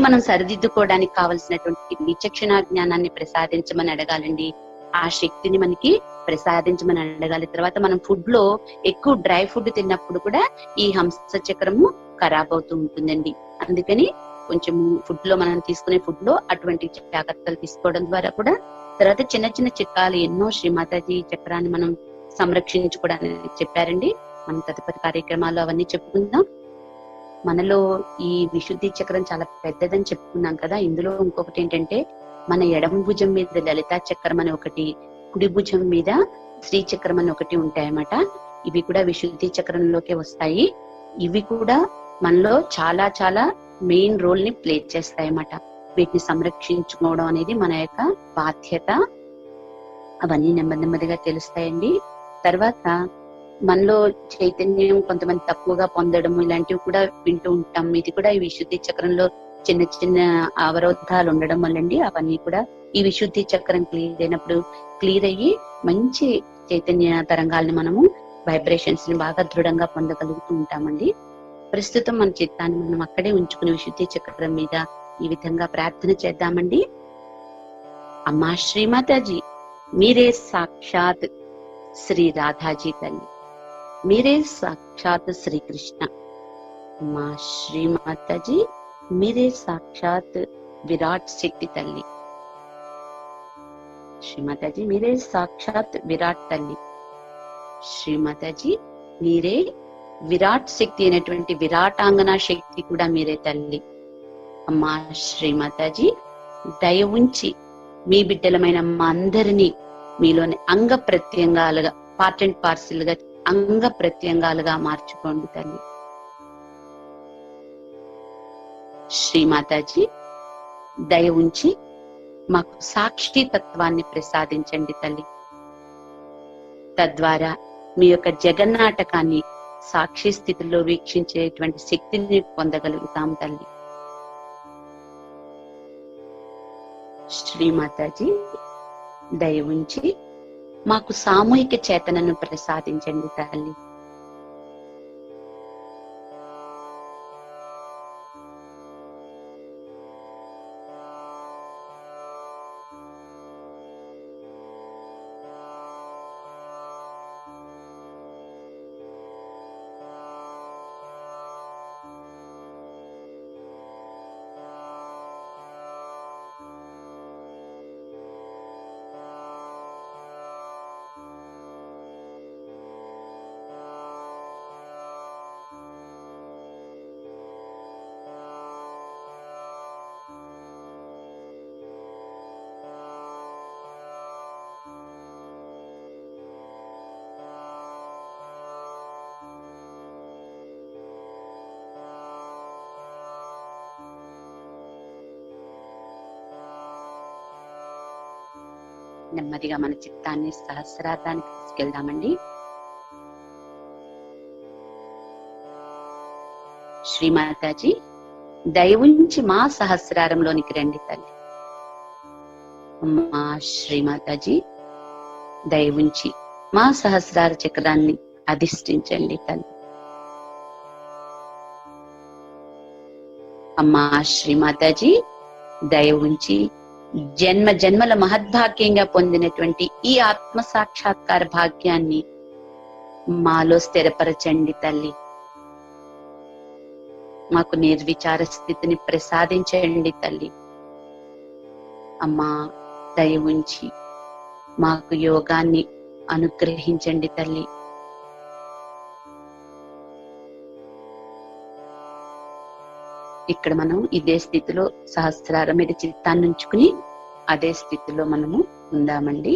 మనం సరిదిద్దుకోవడానికి కావలసినటువంటి విచక్షణ జ్ఞానాన్ని ప్రసాదించమని అడగాలండి. ఆ శక్తిని మనకి ప్రసాదించమని అడగాలి. తర్వాత మనం ఫుడ్ లో ఎక్కువ డ్రై ఫుడ్ తిన్నప్పుడు కూడా ఈ హంస చక్రము ఖరాబ్ అవుతూ ఉంటుందండి. అందుకని కొంచెం ఫుడ్ లో మనం తీసుకునే ఫుడ్ లో అటువంటి జాగ్రత్తలు తీసుకోవడం ద్వారా కూడా. తర్వాత చిన్న చిన్న చిట్కాలు ఎన్నో శ్రీమాతాజీ చక్రాన్ని మనం సంరక్షించుకోవడానికి చెప్పారండి. మనం తదుపరి కార్యక్రమాల్లో అవన్నీ చెప్పుకుందాం. మనలో ఈ విశుద్ధి చక్రం చాలా పెద్దదని చెప్పుకున్నాం కదా. ఇందులో ఇంకొకటి ఏంటంటే మన ఎడమ భుజం మీద లలితా చక్రం అని ఒకటి, కుడి భుజం మీద శ్రీ చక్రం అని ఒకటి ఉంటాయన్నమాట. ఇవి కూడా విశుద్ధి చక్రంలోకి వస్తాయి. ఇవి కూడా మనలో చాలా చాలా మెయిన్ రోల్ ని ప్లే చేస్తాయన్నమాట. వీటిని సంరక్షించుకోవడం అనేది మన యొక్క బాధ్యత. అవన్నీ నెమ్మది నెమ్మదిగా తెలుస్తాయండి. తర్వాత మనలో చైతన్యం కొంతమంది తక్కువగా పొందడం ఇలాంటివి కూడా వింటూ ఉంటాం. ఇది కూడా ఈ విశుద్ధి చక్రంలో చిన్న చిన్న అవరోధాలు ఉండడం వల్లండి. అవన్నీ కూడా ఈ విశుద్ధి చక్రం క్లియర్ అయినప్పుడు క్లియర్ అయ్యి మంచి చైతన్య తరంగాల్ని మనము వైబ్రేషన్స్ ని బాగా దృఢంగా పొందగలుగుతూ ఉంటామండి. ప్రస్తుతం మన చిత్తాన్ని మనం అక్కడే ఉంచుకుని విశుద్ధి చక్రం మీద ఈ విధంగా ప్రార్థన చేద్దామండి. అమ్మా శ్రీమాతాజీ, మీరే సాక్షాత్ శ్రీ రాధాజీ తల్లి, మీరే సాక్షాత్ శ్రీకృష్ణ. మా శ్రీమాతాజీ, మీరే సాక్షాత్ విరాట్ శక్తి తల్లి. శ్రీమాతాజీ, మీరే సాక్షాత్ విరాట్ తల్లి. శ్రీమాతాజీ, మీరే విరాట్ శక్తి అయినటువంటి విరాటాంగన శక్తి కూడా మీరే తల్లి. అమ్మా శ్రీమాతాజీ, దయ ఉంచి మీ బిడ్డలమైన మా అందరినీ మీలోని అంగ ప్రత్యంగాలుగా, పార్ట్ అండ్ పార్సిల్ గా అంగ ప్రత్యంగాలుగా మార్చుకోండి తల్లి. శ్రీమాతాజీ, దయ ఉంచి మాకు సాక్షి తత్వాన్ని ప్రసాదించండి తల్లి. తద్వారా మీ యొక్క జగన్నాటకాన్ని సాక్షి స్థితిలో వీక్షించేటువంటి శక్తిని పొందగలుగుతాం తల్లి. శ్రీమాతాజీ, దయ ఉంచి మాకు సామూహిక చేతనను ప్రసాదించండి తల్లి. నెమ్మదిగా మన చిత్తాన్ని సహస్రారానికి తీసుకెళ్దామండి. శ్రీమాతాజీ దయవుంచి మా సహస్రారంలోనికి రండి తల్లి. అమ్మా శ్రీమాతాజీ దయవుంచి మా సహస్రార చక్రాన్ని అధిష్ఠించండి తల్లి. అమ్మా శ్రీమాతాజీ దయవుంచి జన్మ జన్మల మహద్భాగ్యంగా పొందినటువంటి ఈ ఆత్మ సాక్షాత్కార భాగ్యాన్ని మాలో స్థిరపరచండి తల్లి. మాకు నిర్విచార స్థితిని ప్రసాదించండి తల్లి. అమ్మా దయవుంచి మాకు యోగాన్ని అనుగ్రహించండి తల్లి. ఇక్కడ మనం ఇదే స్థితిలో సహస్రారం మీద చిత్తాన్ని ఉంచుకుని అదే స్థితిలో మనము ఉందామండి.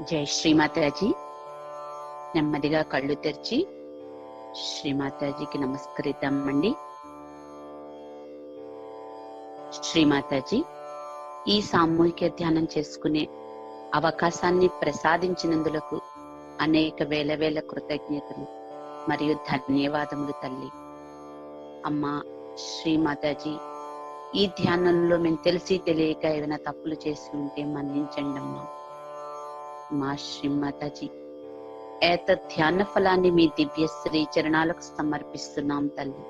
జై శ్రీమాతాజీ. నెమ్మదిగా కళ్ళు తెరిచి శ్రీమాతాజీకి నమస్కరిద్దామండి. శ్రీమాతాజీ ఈ సామూహిక ధ్యానం చేసుకునే అవకాశాన్ని ప్రసాదించినందులకు అనేక వేల వేల కృతజ్ఞతలు మరియు ధన్యవాదములు తల్లి. అమ్మా శ్రీమాతాజీ ఈ ధ్యానంలో మేము తెలిసి తెలియక ఏమైనా తప్పులు చేసి ఉంటే మన్నించండి అమ్మా. మా శ్రీమాతాజీ ఏత ధ్యాన ఫలాన్ని మీ దివ్య శ్రీ చరణాలకు సమర్పిస్తున్నాం తల్లి.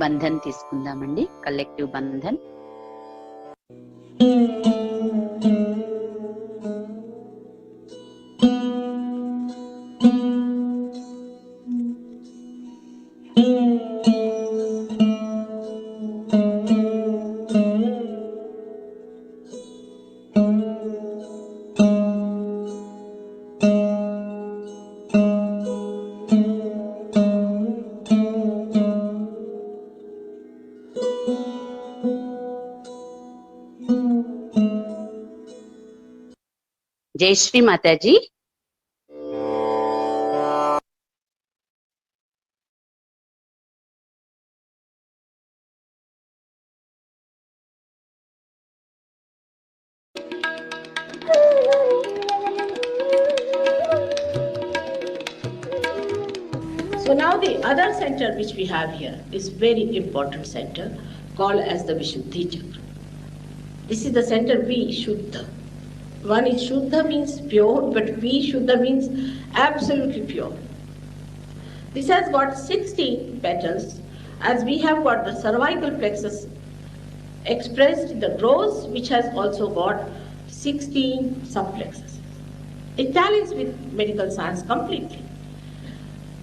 బంధన్ తీసుకుందామండి, కలెక్టివ్ బంధన్. जय श्री माता जी. So now the other center which we have here is very important center called as the Vishuddhi Chakra. This is the center Vishuddha. One is Shuddha means pure, but Vishuddha means absolutely pure. This has got 16 petals, as we have got the cervical plexus expressed in the rose, which has also got 16 subplexuses. It tallies with medical science completely.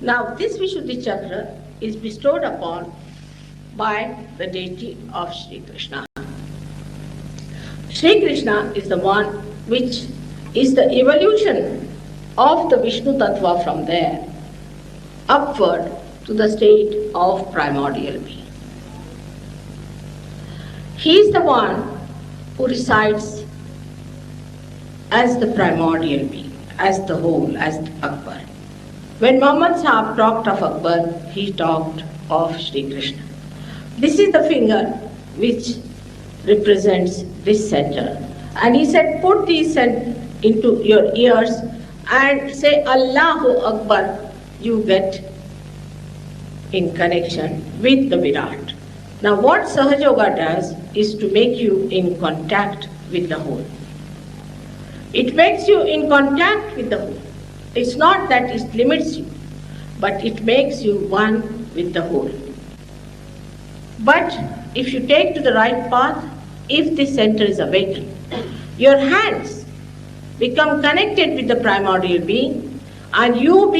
Now this Vishuddhi Chakra is bestowed upon by the deity of Sri Krishna. Sri Krishna is the one which is the evolution of the Vishnu Tattva from there upward to the state of primordial being. He is the one who resides as the primordial being, as the whole, as Akbar. When Muhammad Sahib talked of Akbar, he talked of Sri Krishna. This is the finger which represents this center. And he said, put these into your ears and say Allahu Akbar, you get in connection with the Virat. Now what Sahaja Yoga does is to make you in contact with the whole. It makes you in contact with the whole. It's not that it limits you, but it makes you one with the whole. But if you take to the right path, if this center is awakened, your hands become connected with the primordial being, and your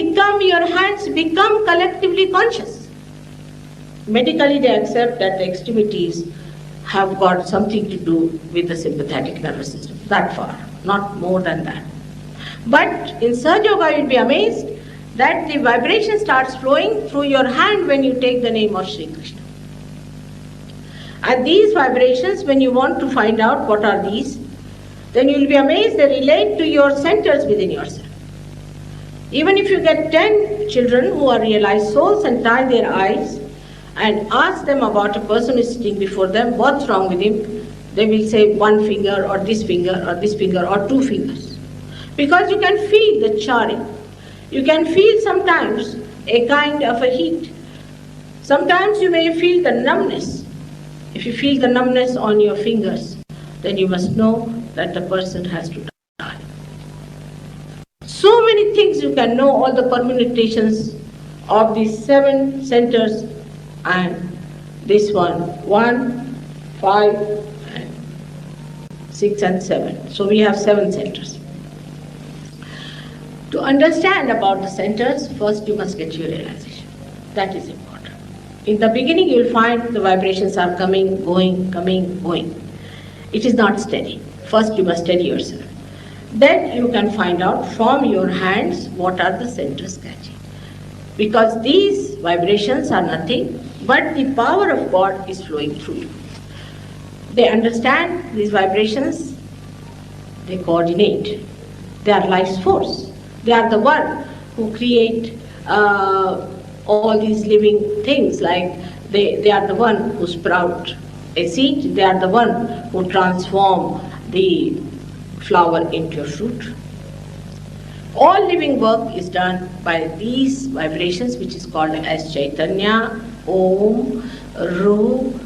hands become collectively conscious. Medically, they accept that the extremities have got something to do with the sympathetic nervous system, that far, not more than that. But in Sahaja Yoga, you'll be amazed that the vibration starts flowing through your hand when you take the name of Sri Krishna. And these vibrations, when you want to find out what are these, then you'll be amazed they relate to your centers within yourself. Even if you get 10 children who are realized souls and tie their eyes and ask them about a person who is sitting before them, what's wrong with him, they will say one finger or this finger or this finger or two fingers. Because you can feel the charring. You can feel sometimes a kind of a heat. Sometimes you may feel the numbness. If you feel the numbness on your fingers, then you must know that the person has to die. So many things you can know, all the permutations of these 7 centers, and this one, 1, 5, and 6 and 7. So we have 7 centers. To understand about the centers, first you must get your realization. That is important. In the beginning, you will find the vibrations are coming, going, coming, going. It is not steady. First, you must steady yourself. Then you can find out from your hands what are the centers catching. Because these vibrations are nothing but the power of God is flowing through you. They understand these vibrations, they coordinate. They are life's force. They are the one who create all these living things, like they are the one who sprout a seed, they are the one who transform the flower into a fruit. All living work is done by these vibrations, which is called as Chaitanya, Om, Ru,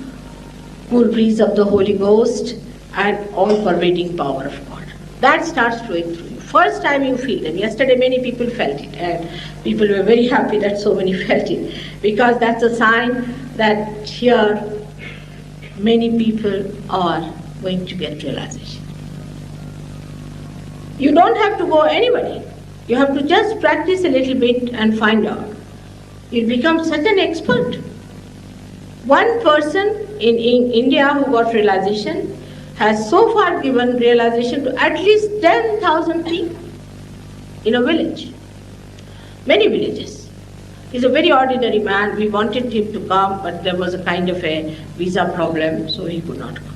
cool breeze of the Holy Ghost, and all-pervading power of God. That starts flowing through you. First time you feel them. Yesterday many people felt it, and people were very happy that so many felt it, because that's a sign that here many people are going to get realization. You don't have to go anybody. You have to just practice a little bit and find out. You'll become such an expert. One person in India who got realization has so far given realization to at least 10,000 people in a village, many villages. He's a very ordinary man. We wanted him to come, but there was a kind of a visa problem, so he could not come.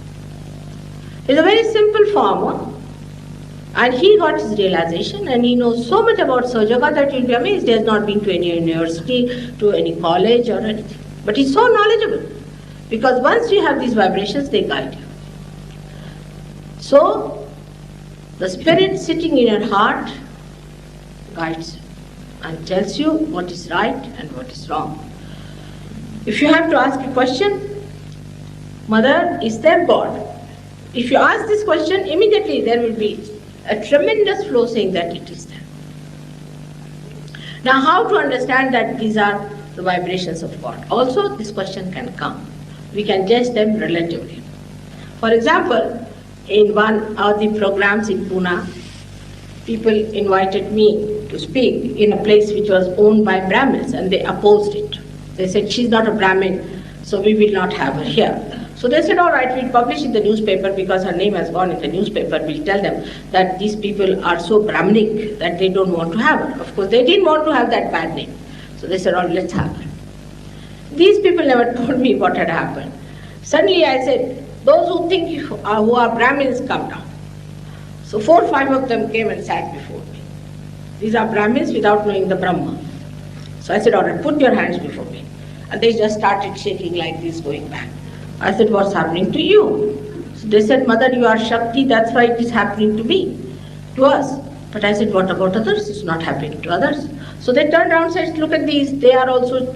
He's a very simple farmer, and he got his realization, and he knows so much about Sahaja Yoga that you'll be amazed. He has not been to any university, to any college or anything. But he's so knowledgeable, because once you have these vibrations, they guide you. So, the spirit sitting in your heart guides you and tells you what is right and what is wrong. If you have to ask a question, Mother, is there God? If you ask this question, immediately there will be a tremendous flow saying that it is there. Now, how to understand that these are the vibrations of God? Also, this question can come. We can judge them relatively. For example, in one of the programs in Pune, people invited me to speak in a place which was owned by Brahmins, and they opposed it. They said, she's not a Brahmin, so we will not have her here. So they said, all right, we'll publish in the newspaper, because her name has gone in the newspaper. We'll tell them that these people are so Brahminic that they don't want to have her. Of course, they didn't want to have that bad name. So they said, oh, let's have her. These people never told me what had happened. Suddenly I said, those who think who are Brahmins, come down. So 4 or 5 of them came and sat before me. These are Brahmins without knowing the Brahma. So I said, all right, put your hands before me. And they just started shaking like this, going back. I said, what's happening to you? So they said, Mother, you are Shakti, that's why it is happening to me, to us. But I said, what about others? It's not happening to others. So they turned around and said, look at these, they are also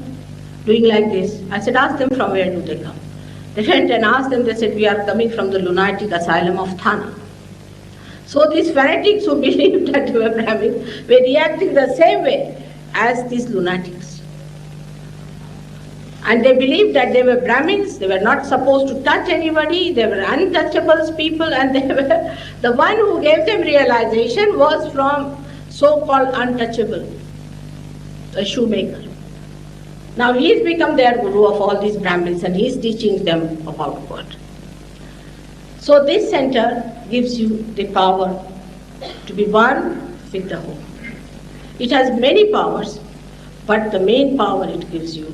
doing like this. I said, ask them from where do they come. They went and asked them, they said, we are coming from the lunatic asylum of Thana. So these fanatics who believed that they were Brahmins were reacting the same way as these lunatics. And they believed that they were Brahmins, they were not supposed to touch anybody, they were untouchables people, and they were, the one who gave them realization was from so-called untouchable, a shoemaker. Now he's become their guru of all these Brahmins and he's teaching them about God. So this center gives you the power to be one with the whole. It has many powers, but the main power it gives you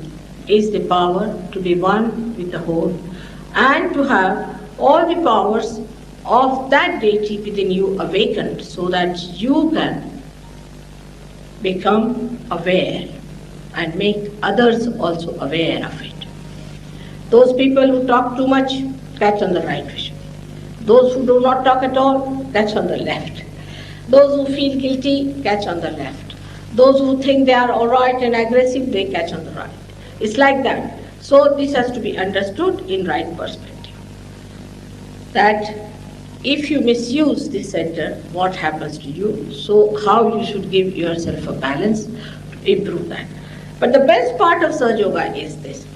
is the power to be one with the whole and to have all the powers of that deity within you awakened so that you can become aware and make others also aware of it. Those people who talk too much, catch on the right vision. Those who do not talk at all, catch on the left. Those who feel guilty, catch on the left. Those who think they are all right and aggressive, they catch on the right. It's like that. So this has to be understood in right perspective. That if you misuse this center, what happens to you? So how you should give yourself a balance to improve that. But the best part of Sahaja Yoga is this,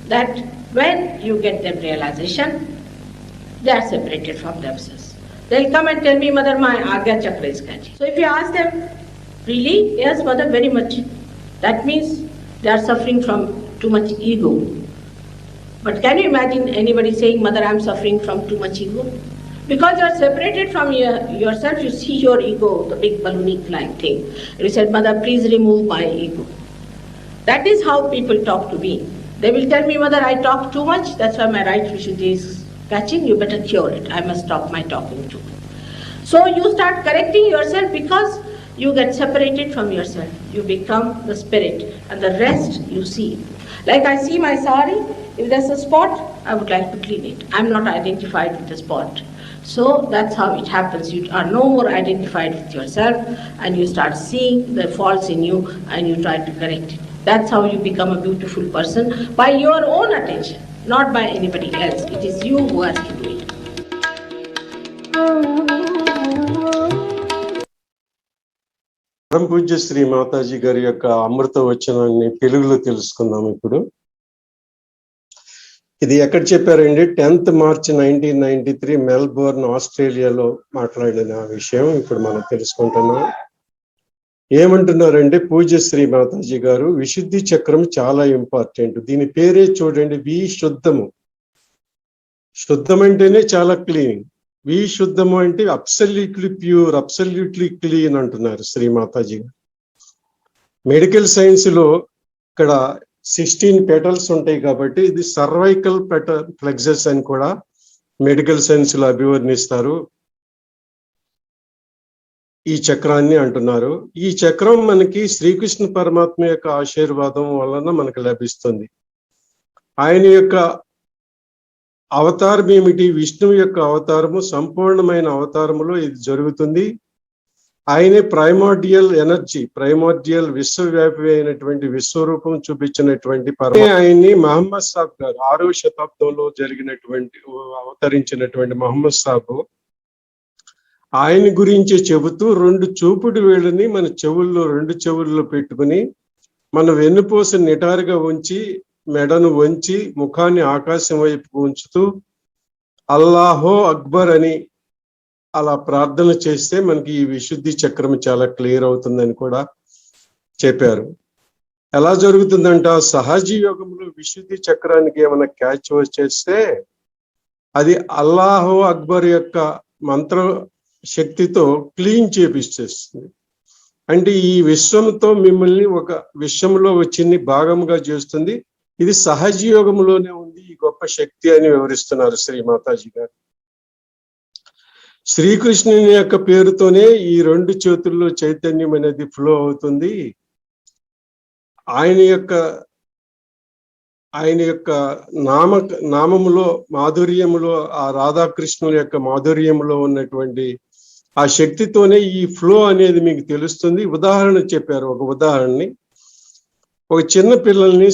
that when you get them realization, they are separated from themselves. They'll come and tell me, Mother, my Agya Chakra is catching. So if you ask them, really? Yes, Mother, very much. That means they are suffering from too much ego. But can you imagine anybody saying, Mother, I'm suffering from too much ego? Because you are separated from yourself, you see your ego, the big balloonic-like thing. And you said, Mother, please remove my ego. That is how people talk to me. They will tell me, Mother, I talk too much, that's why my right Vishuddhi is catching, you better cure it. I must stop my talking too. So you start correcting yourself because you get separated from yourself. You become the spirit and the rest you see. Like I see my sari, if there's a spot, I would like to clean it. I'm not identified with the spot. So that's how it happens. You are no more identified with yourself and you start seeing the faults in you and you try to correct it. That's how you become a beautiful person, by your own attention, not by anybody else. It is you who has to do it. పరమ పూజ్య శ్రీ మాతాజీ గారి యొక్క అమృత వచనాన్ని తెలుగులో తెలుసుకుందాం ఇప్పుడు. ఇది ఎక్కడ చెప్పారండి? 10th March 1993 మెల్బోర్న్, ఆస్ట్రేలియాలో మాట్లాడిన విషయం ఇప్పుడు మనం తెలుసుకుంటున్నాం. ఏమంటున్నారంటే పూజ్య శ్రీ మాతాజీ గారు, విశుద్ధి చక్రం చాలా ఇంపార్టెంట్. దీని పేరే చూడండి, విశుద్ధము. శుద్ధం అంటేనే చాలా క్లీన్. విశుద్ధము అంటే అబ్సల్యూట్లీ ప్యూర్, అబ్సల్యూట్లీ క్లీన్ అంటున్నారు శ్రీ మాతాజీ గారు. మెడికల్ సైన్స్ లో ఇక్కడ 16 పెటల్స్ ఉంటాయి కాబట్టి ఇది సర్వైకల్ ప్లెక్సస్ అని కూడా మెడికల్ సైన్స్ లో అభివర్ణిస్తారు. ఈ చక్రాన్ని అంటున్నారు. ఈ చక్రం మనకి శ్రీకృష్ణ పరమాత్మ యొక్క ఆశీర్వాదం వలన మనకు లభిస్తుంది. ఆయన యొక్క అవతారం ఏమిటి? విష్ణువు యొక్క అవతారము, సంపూర్ణమైన అవతారములో ఇది జరుగుతుంది. ఆయనే ప్రైమార్డియల్ ఎనర్జీ, ప్రైమార్డియల్ విశ్వవ్యాపి అయినటువంటి విశ్వరూపం చూపించినటువంటి ఆయన్ని మహమ్మద్ సాబ్ గారు 6వ శతాబ్దంలో అవతరించినటువంటి మహమ్మద్ సాబు ఆయన గురించి చెబుతూ 2 చూపుడు వేళ్ళని మన చెవుల్లో, 2 చెవుల్లో పెట్టుకుని మన వెన్నుపూస నిటారుగా ఉంచి, మెడను వంచి, ముఖాన్ని ఆకాశం వైపు ఉంచుతూ అల్లాహో అక్బర్ అని అలా ప్రార్థన చేస్తే మనకి ఈ విశుద్ధి చక్రం చాలా క్లియర్ అవుతుందని కూడా చెప్పారు. ఎలా జరుగుతుందంట? సహజ యోగంలో విశుద్ధి చక్రానికి ఏమైనా క్యాచ్ వచ్చేస్తే అది అల్లాహో అక్బర్ యొక్క మంత్ర శక్తితో క్లీన్ చేపిస్తేస్తుంది. అంటే ఈ విశ్వంతో మిమ్మల్ని ఒక విశ్వంలో వచ్చింది భాగంగా చేస్తుంది. ఇది సహజయోగంలోనే ఉంది ఈ గొప్ప శక్తి అని వివరిస్తున్నారు శ్రీ మాతాజీ గారు. శ్రీకృష్ణుని యొక్క పేరుతోనే ఈ రెండు చేతుల్లో చైతన్యం అనేది ఫ్లో అవుతుంది. ఆయన యొక్క నామములో మాధుర్యములో, ఆ రాధాకృష్ణుల యొక్క మాధుర్యంలో ఉన్నటువంటి ఆ శక్తితోనే ఈ ఫ్లో అనేది మీకు తెలుస్తుంది. ఉదాహరణ చెప్పారు. ఒక ఉదాహరణని, ఒక చిన్న పిల్లల్ని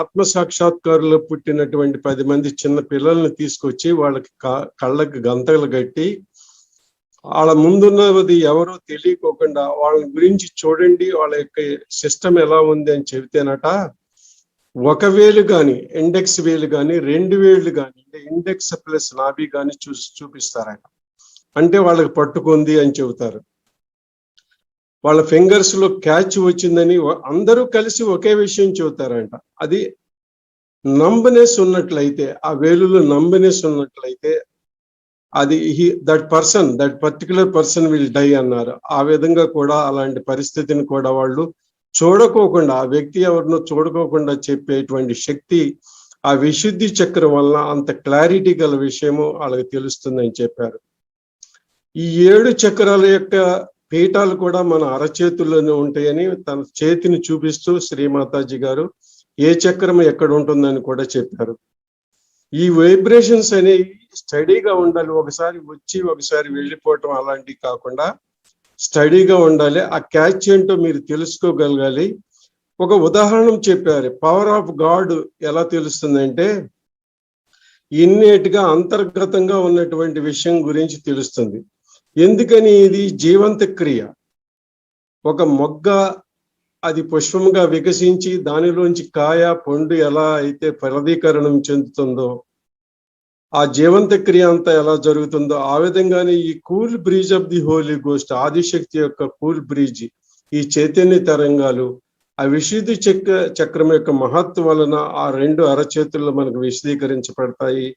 ఆత్మ సాక్షాత్కారులో పుట్టినటువంటి 10 మంది చిన్న పిల్లల్ని తీసుకొచ్చి వాళ్ళకి కళ్ళకి గంతలు కట్టి వాళ్ళ ముందున్నది ఎవరో తెలియకోకుండా వాళ్ళ గురించి చూడండి, వాళ్ళ యొక్క సిస్టమ్ ఎలా ఉంది అని చెబితేనట, ఒక వేలు కానీ ఇండెక్స్ వేలు కానీ 2 వేళ్ళు కానీ, అంటే ఇండెక్స్ ప్లస్ నాభి కానీ చూపిస్తారట. అంటే వాళ్ళకి పట్టుకుంది అని చెబుతారు. వాళ్ళ ఫింగర్స్ లో క్యాచ్ వచ్చిందని అందరూ కలిసి ఒకే విషయం చెబుతారంట. అది నంబనెస్ ఉన్నట్లయితే, ఆ వేలులో నంబనెస్ ఉన్నట్లయితే అది that particular person will die అన్నారు. ఆ విధంగా కూడా అలాంటి పరిస్థితిని కూడా వాళ్ళు చూడకోకుండా, ఆ వ్యక్తి ఎవరినో చూడకోకుండా చెప్పేటువంటి శక్తి ఆ విశుద్ధి చక్రం వల్ల అంత క్లారిటీ గల విషయము వాళ్ళకి తెలుస్తుందని చెప్పారు. ఈ 7 చక్రాల యొక్క పీఠాలు కూడా మన అరచేతుల్లోనే ఉంటాయని తన చేతిని చూపిస్తూ శ్రీమాతాజీ గారు ఏ చక్రం ఎక్కడ ఉంటుందని కూడా చెప్పారు. ఈ వైబ్రేషన్స్ అనేవి స్టడీగా ఉండాలి. ఒకసారి వచ్చి ఒకసారి వెళ్ళిపోవటం అలాంటివి కాకుండా స్టడీగా ఉండాలి. ఆ క్యాచ్ ఏంటో మీరు తెలుసుకోగలగాలి. ఒక ఉదాహరణ చెప్పారు. పవర్ ఆఫ్ గాడ్ ఎలా తెలుస్తుందంటే, ఇన్నేట్గా అంతర్గతంగా ఉన్నటువంటి విషయం గురించి తెలుస్తుంది. ఎందుకని? ఇది జీవంత క్రియ. ఒక మొగ్గ అది పుష్పముగా వికసించి దానిలోంచి కాయ పండు ఎలా అయితే ఫలదీకరణం చెందుతుందో, ఆ జీవంత క్రియ అంతా ఎలా జరుగుతుందో, ఆ విధంగానే ఈ cool breeze of the holy ghost, Adishakti యొక్క కూల్ బ్రీజ్, ఈ చైతన్య తరంగాలు ఆ విశుద్ధి చక్రం యొక్క మహత్వం వలన ఆ 2 అరచేతుల్లో మనకు విశదీకరించబడతాయి.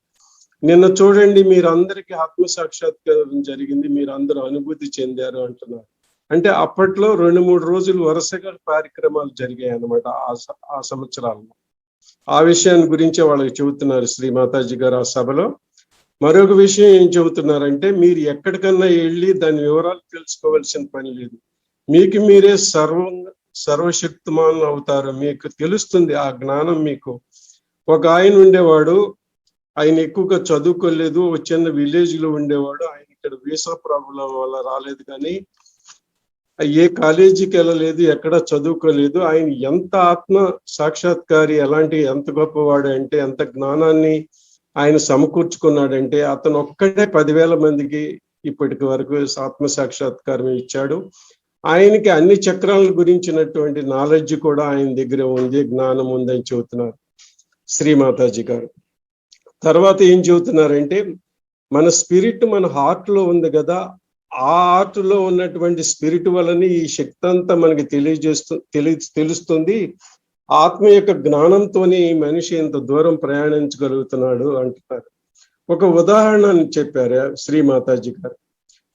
నిన్న చూడండి, మీరందరికీ ఆత్మ సాక్షాత్కారం జరిగింది, మీరు అందరూ అనుభూతి చెందారు అంటున్నారు. అంటే అప్పట్లో 2-3 రోజులు వరుసగా కార్యక్రమాలు జరిగాయి అన్నమాట ఆ సంవత్సరాల్లో. ఆ విషయాన్ని గురించే వాళ్ళకి చెబుతున్నారు శ్రీ మాతాజీ గారు ఆ సభలో. మరొక విషయం ఏం చెబుతున్నారంటే, మీరు ఎక్కడికన్నా వెళ్ళి దాని వివరాలు తెలుసుకోవాల్సిన పని లేదు. మీకు మీరే సర్వశక్తిమాన్ అవుతారు. మీకు తెలుస్తుంది ఆ జ్ఞానం. మీకు ఒక ఆయన ఉండేవాడు, ఆయన ఎక్కువగా చదువుకోలేదు, చిన్న విలేజ్ లో ఉండేవాడు. ఆయన ఇక్కడ వీసా ప్రాబ్లం వల్ల రాలేదు, కానీ ఏ కాలేజీకి వెళ్ళలేదు, ఎక్కడ చదువుకోలేదు. ఆయన ఎంత ఆత్మ సాక్షాత్కారి, ఎంత గొప్పవాడు అంటే, ఎంత జ్ఞానాన్ని ఆయన సమకూర్చుకున్నాడంటే, అతను ఒక్కడే 10,000 మందికి ఇప్పటికి వరకు ఆత్మ సాక్షాత్కారం ఇచ్చాడు. ఆయనకి అన్ని చక్రాల గురించినటువంటి నాలెడ్జ్ కూడా ఆయన దగ్గర ఉంది, జ్ఞానం ఉందని చెబుతున్నారు శ్రీమాతాజీ గారు. తర్వాత ఏం చెబుతున్నారంటే, మన స్పిరిట్ మన హార్ట్ లో ఉంది కదా, ఆ హార్ట్ లో ఉన్నటువంటి స్పిరిట్ వలని ఈ శక్తి అంతా మనకి తెలుస్తుంది. ఆత్మ యొక్క జ్ఞానంతోనే ఈ మనిషి ఇంత దూరం ప్రయాణించగలుగుతున్నాడు అంటున్నారు. ఒక ఉదాహరణ చెప్పారు శ్రీమాతాజీ గారు.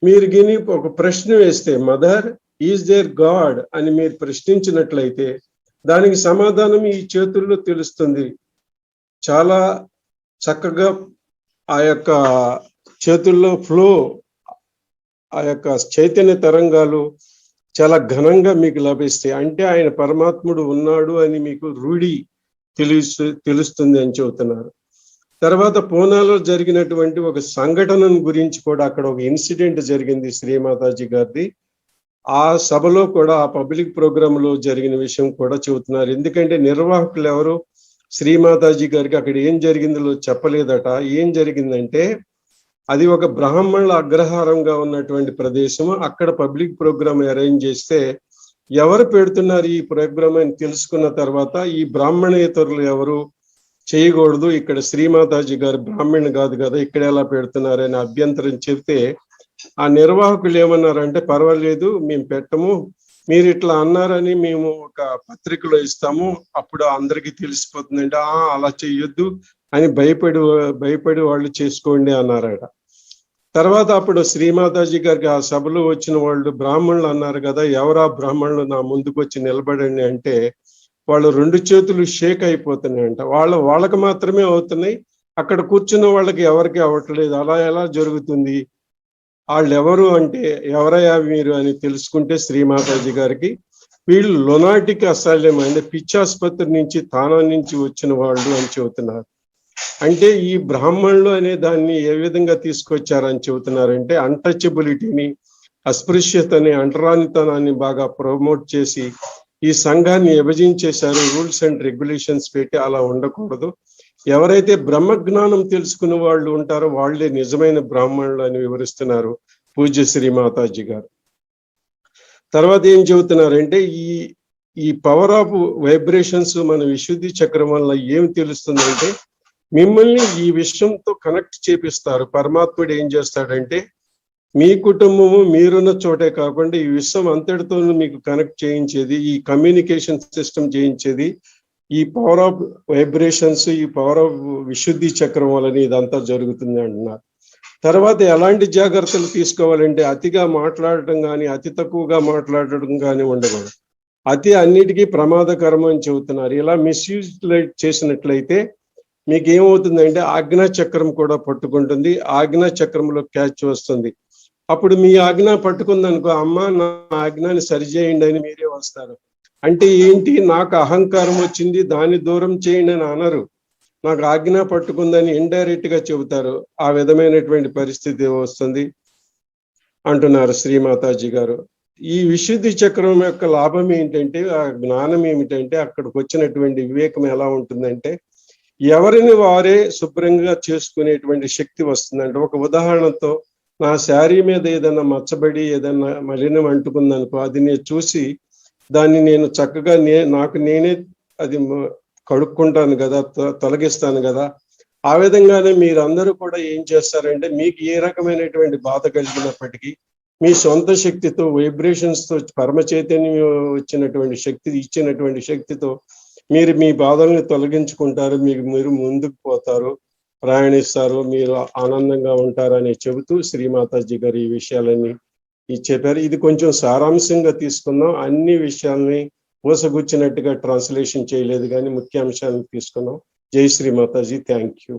మీరు గిని ఒక ప్రశ్న వేస్తే, మదర్ ఈజ్ దేర్ గాడ్ అని మీరు ప్రశ్నించినట్లయితే దానికి సమాధానం ఈ చేతుల్లో తెలుస్తుంది. చాలా చక్కగా ఆ యొక్క చేతుల్లో ఫ్లో, ఆ యొక్క చైతన్య తరంగాలు చాలా ఘనంగా మీకు లభిస్తాయి. అంటే ఆయన పరమాత్ముడు ఉన్నాడు అని మీకు రూఢి తెలుస్తుంది అని చెబుతున్నారు. తర్వాత పూనాలో జరిగినటువంటి ఒక సంఘటన గురించి కూడా, అక్కడ ఒక ఇన్సిడెంట్ జరిగింది శ్రీమాతాజీ గారిది. ఆ సభలో కూడా, ఆ పబ్లిక్ ప్రోగ్రామ్ లో జరిగిన విషయం కూడా చెబుతున్నారు. ఎందుకంటే నిర్వాహకులు ఎవరు శ్రీమాతాజీ గారికి అక్కడ ఏం జరిగిందో చెప్పలేదట. ఏం జరిగిందంటే, అది ఒక బ్రాహ్మణుల అగ్రహారంగా ఉన్నటువంటి ప్రదేశం. అక్కడ పబ్లిక్ ప్రోగ్రామ్ అరేంజ్ చేస్తే ఎవరు పెడుతున్నారు ఈ ప్రోగ్రామ్ అని తెలుసుకున్న తర్వాత, ఈ బ్రాహ్మణేతరులు ఎవరు చేయకూడదు, ఇక్కడ శ్రీమాతాజీ గారు బ్రాహ్మణ్ కాదు కదా, ఇక్కడ ఎలా పెడుతున్నారని అభ్యంతరం చెప్తే, ఆ నిర్వాహకులు ఏమన్నారంటే, పర్వాలేదు మేము పెట్టము, మీరు ఇట్లా అన్నారని మేము ఒక పత్రికలో ఇస్తాము, అప్పుడు అందరికీ తెలిసిపోతుందంటే, అలా చెయ్యొద్దు అని భయపడి వాళ్ళు చేసుకోండి అన్నారట. తర్వాత అప్పుడు శ్రీమాతాజీ గారికి ఆ సభలో వచ్చిన వాళ్ళు బ్రాహ్మణులు అన్నారు కదా, ఎవరా బ్రాహ్మణులు నా ముందుకు వచ్చి నిలబడండి అంటే, వాళ్ళు రెండు చేతులు షేక్ అయిపోతున్నాయంట. వాళ్ళకి మాత్రమే అవుతున్నాయి, అక్కడ కూర్చున్న వాళ్ళకి ఎవరికి అవ్వట్లేదు. అలా ఎలా జరుగుతుంది? వాళ్ళు ఎవరు అంటే, ఎవరయ్యా మీరు అని తెలుసుకుంటే శ్రీమాతాజీ గారికి వీళ్ళు లొనాటిక్ అసైలం అంటే పిచ్చాసుపత్రి నుంచి, తానా నుంచి వచ్చిన వాళ్ళు అని చెబుతున్నారు. అంటే ఈ బ్రాహ్మణులు అనే దాన్ని ఏ విధంగా తీసుకొచ్చారని చెబుతున్నారంటే, అన్టచబిలిటీని, అస్పృశ్యతని, అంటరానితనాన్ని బాగా ప్రమోట్ చేసి ఈ సంఘాన్ని విభజించేశారు. రూల్స్ అండ్ రెగ్యులేషన్స్ పెట్టి అలా ఉండకూడదు. ఎవరైతే బ్రహ్మజ్ఞానం తెలుసుకున్న వాళ్ళు ఉంటారో వాళ్ళే నిజమైన బ్రాహ్మణులు అని వివరిస్తున్నారు పూజ్య శ్రీ మాతాజీ గారు. తర్వాత ఏం చెబుతున్నారంటే, ఈ పవర్ ఆఫ్ వైబ్రేషన్స్ మన విశుద్ధి చక్రం వల్ల ఏం తెలుస్తుందంటే, మిమ్మల్ని ఈ విషయంతో కనెక్ట్ చేపిస్తారు. పరమాత్ముడు ఏం చేస్తాడంటే, మీ కుటుంబము మీరున్న చోటే కాకుండా ఈ విశ్వం అంతటితోనూ మీకు కనెక్ట్ చేయించేది, ఈ కమ్యూనికేషన్ సిస్టమ్ చేయించేది ఈ పవర్ ఆఫ్ వైబ్రేషన్స్, ఈ పవర్ ఆఫ్ విశుద్ధి చక్రం వలని ఇదంతా జరుగుతుంది అంటున్నారు. తర్వాత ఎలాంటి జాగ్రత్తలు తీసుకోవాలంటే, అతిగా మాట్లాడటం కానీ, అతి తక్కువగా మాట్లాడటం కానీ ఉండకూడదు. అతి అన్నిటికీ ప్రమాదకరం అని చెబుతున్నారు. ఇలా మిస్యూజ్ చేసినట్లయితే మీకు ఏమవుతుందంటే ఆజ్ఞా చక్రం కూడా పట్టుకుంటుంది, ఆజ్ఞా చక్రంలో క్యాచ్ వస్తుంది. అప్పుడు మీ ఆజ్ఞ పట్టుకుందనుకో, అమ్మ నా ఆజ్ఞాన్ని సరిచేయండి అని మీరే వస్తారు. అంటే ఏంటి, నాకు అహంకారం వచ్చింది దాన్ని దూరం చేయండి అని అనరు, నాకు ఆజ్ఞ పట్టుకుందని ఇండైరెక్ట్ గా చెబుతారు. ఆ విధమైనటువంటి పరిస్థితి వస్తుంది అంటున్నారు శ్రీమాతాజీ గారు. ఈ విశుద్ధి చక్రం యొక్క లాభం ఏంటంటే, ఆ జ్ఞానం ఏమిటంటే, అక్కడికి వచ్చినటువంటి వివేకం ఎలా ఉంటుందంటే, ఎవరిని వారే శుభ్రంగా చేసుకునేటువంటి శక్తి వస్తుందంటే, ఒక ఉదాహరణతో నా శారీ మీద ఏదైనా మచ్చబడి ఏదైనా మలినం అంటుకుందనుకో, అది నేను చూసి దాన్ని నేను చక్కగా నాకు నేనే అది కడుక్కుంటాను కదా, తొలగిస్తాను కదా. ఆ విధంగానే మీరందరూ కూడా ఏం చేస్తారంటే, మీకు ఏ రకమైనటువంటి బాధ కలిగినప్పటికీ మీ సొంత శక్తితో, వైబ్రేషన్స్ తో, పరమ చైతన్యం వచ్చినటువంటి శక్తి ఇచ్చినటువంటి శక్తితో మీరు మీ బాధల్ని తొలగించుకుంటారు, మీరు ముందుకు పోతారు, ప్రయాణిస్తారు, మీరు ఆనందంగా ఉంటారని చెబుతూ శ్రీమాతాజీ గారు ఈ విషయాలన్నీ చెప్పారు. ఇది కొంచెం సారాంశంగా తీసుకున్నాం, అన్ని విషయాల్ని ఊసగుచ్చినట్టుగా ట్రాన్స్లేషన్ చేయలేదు కానీ ముఖ్యాంశాలను తీసుకున్నాం. జై శ్రీ మాతాజీ, థ్యాంక్ యూ.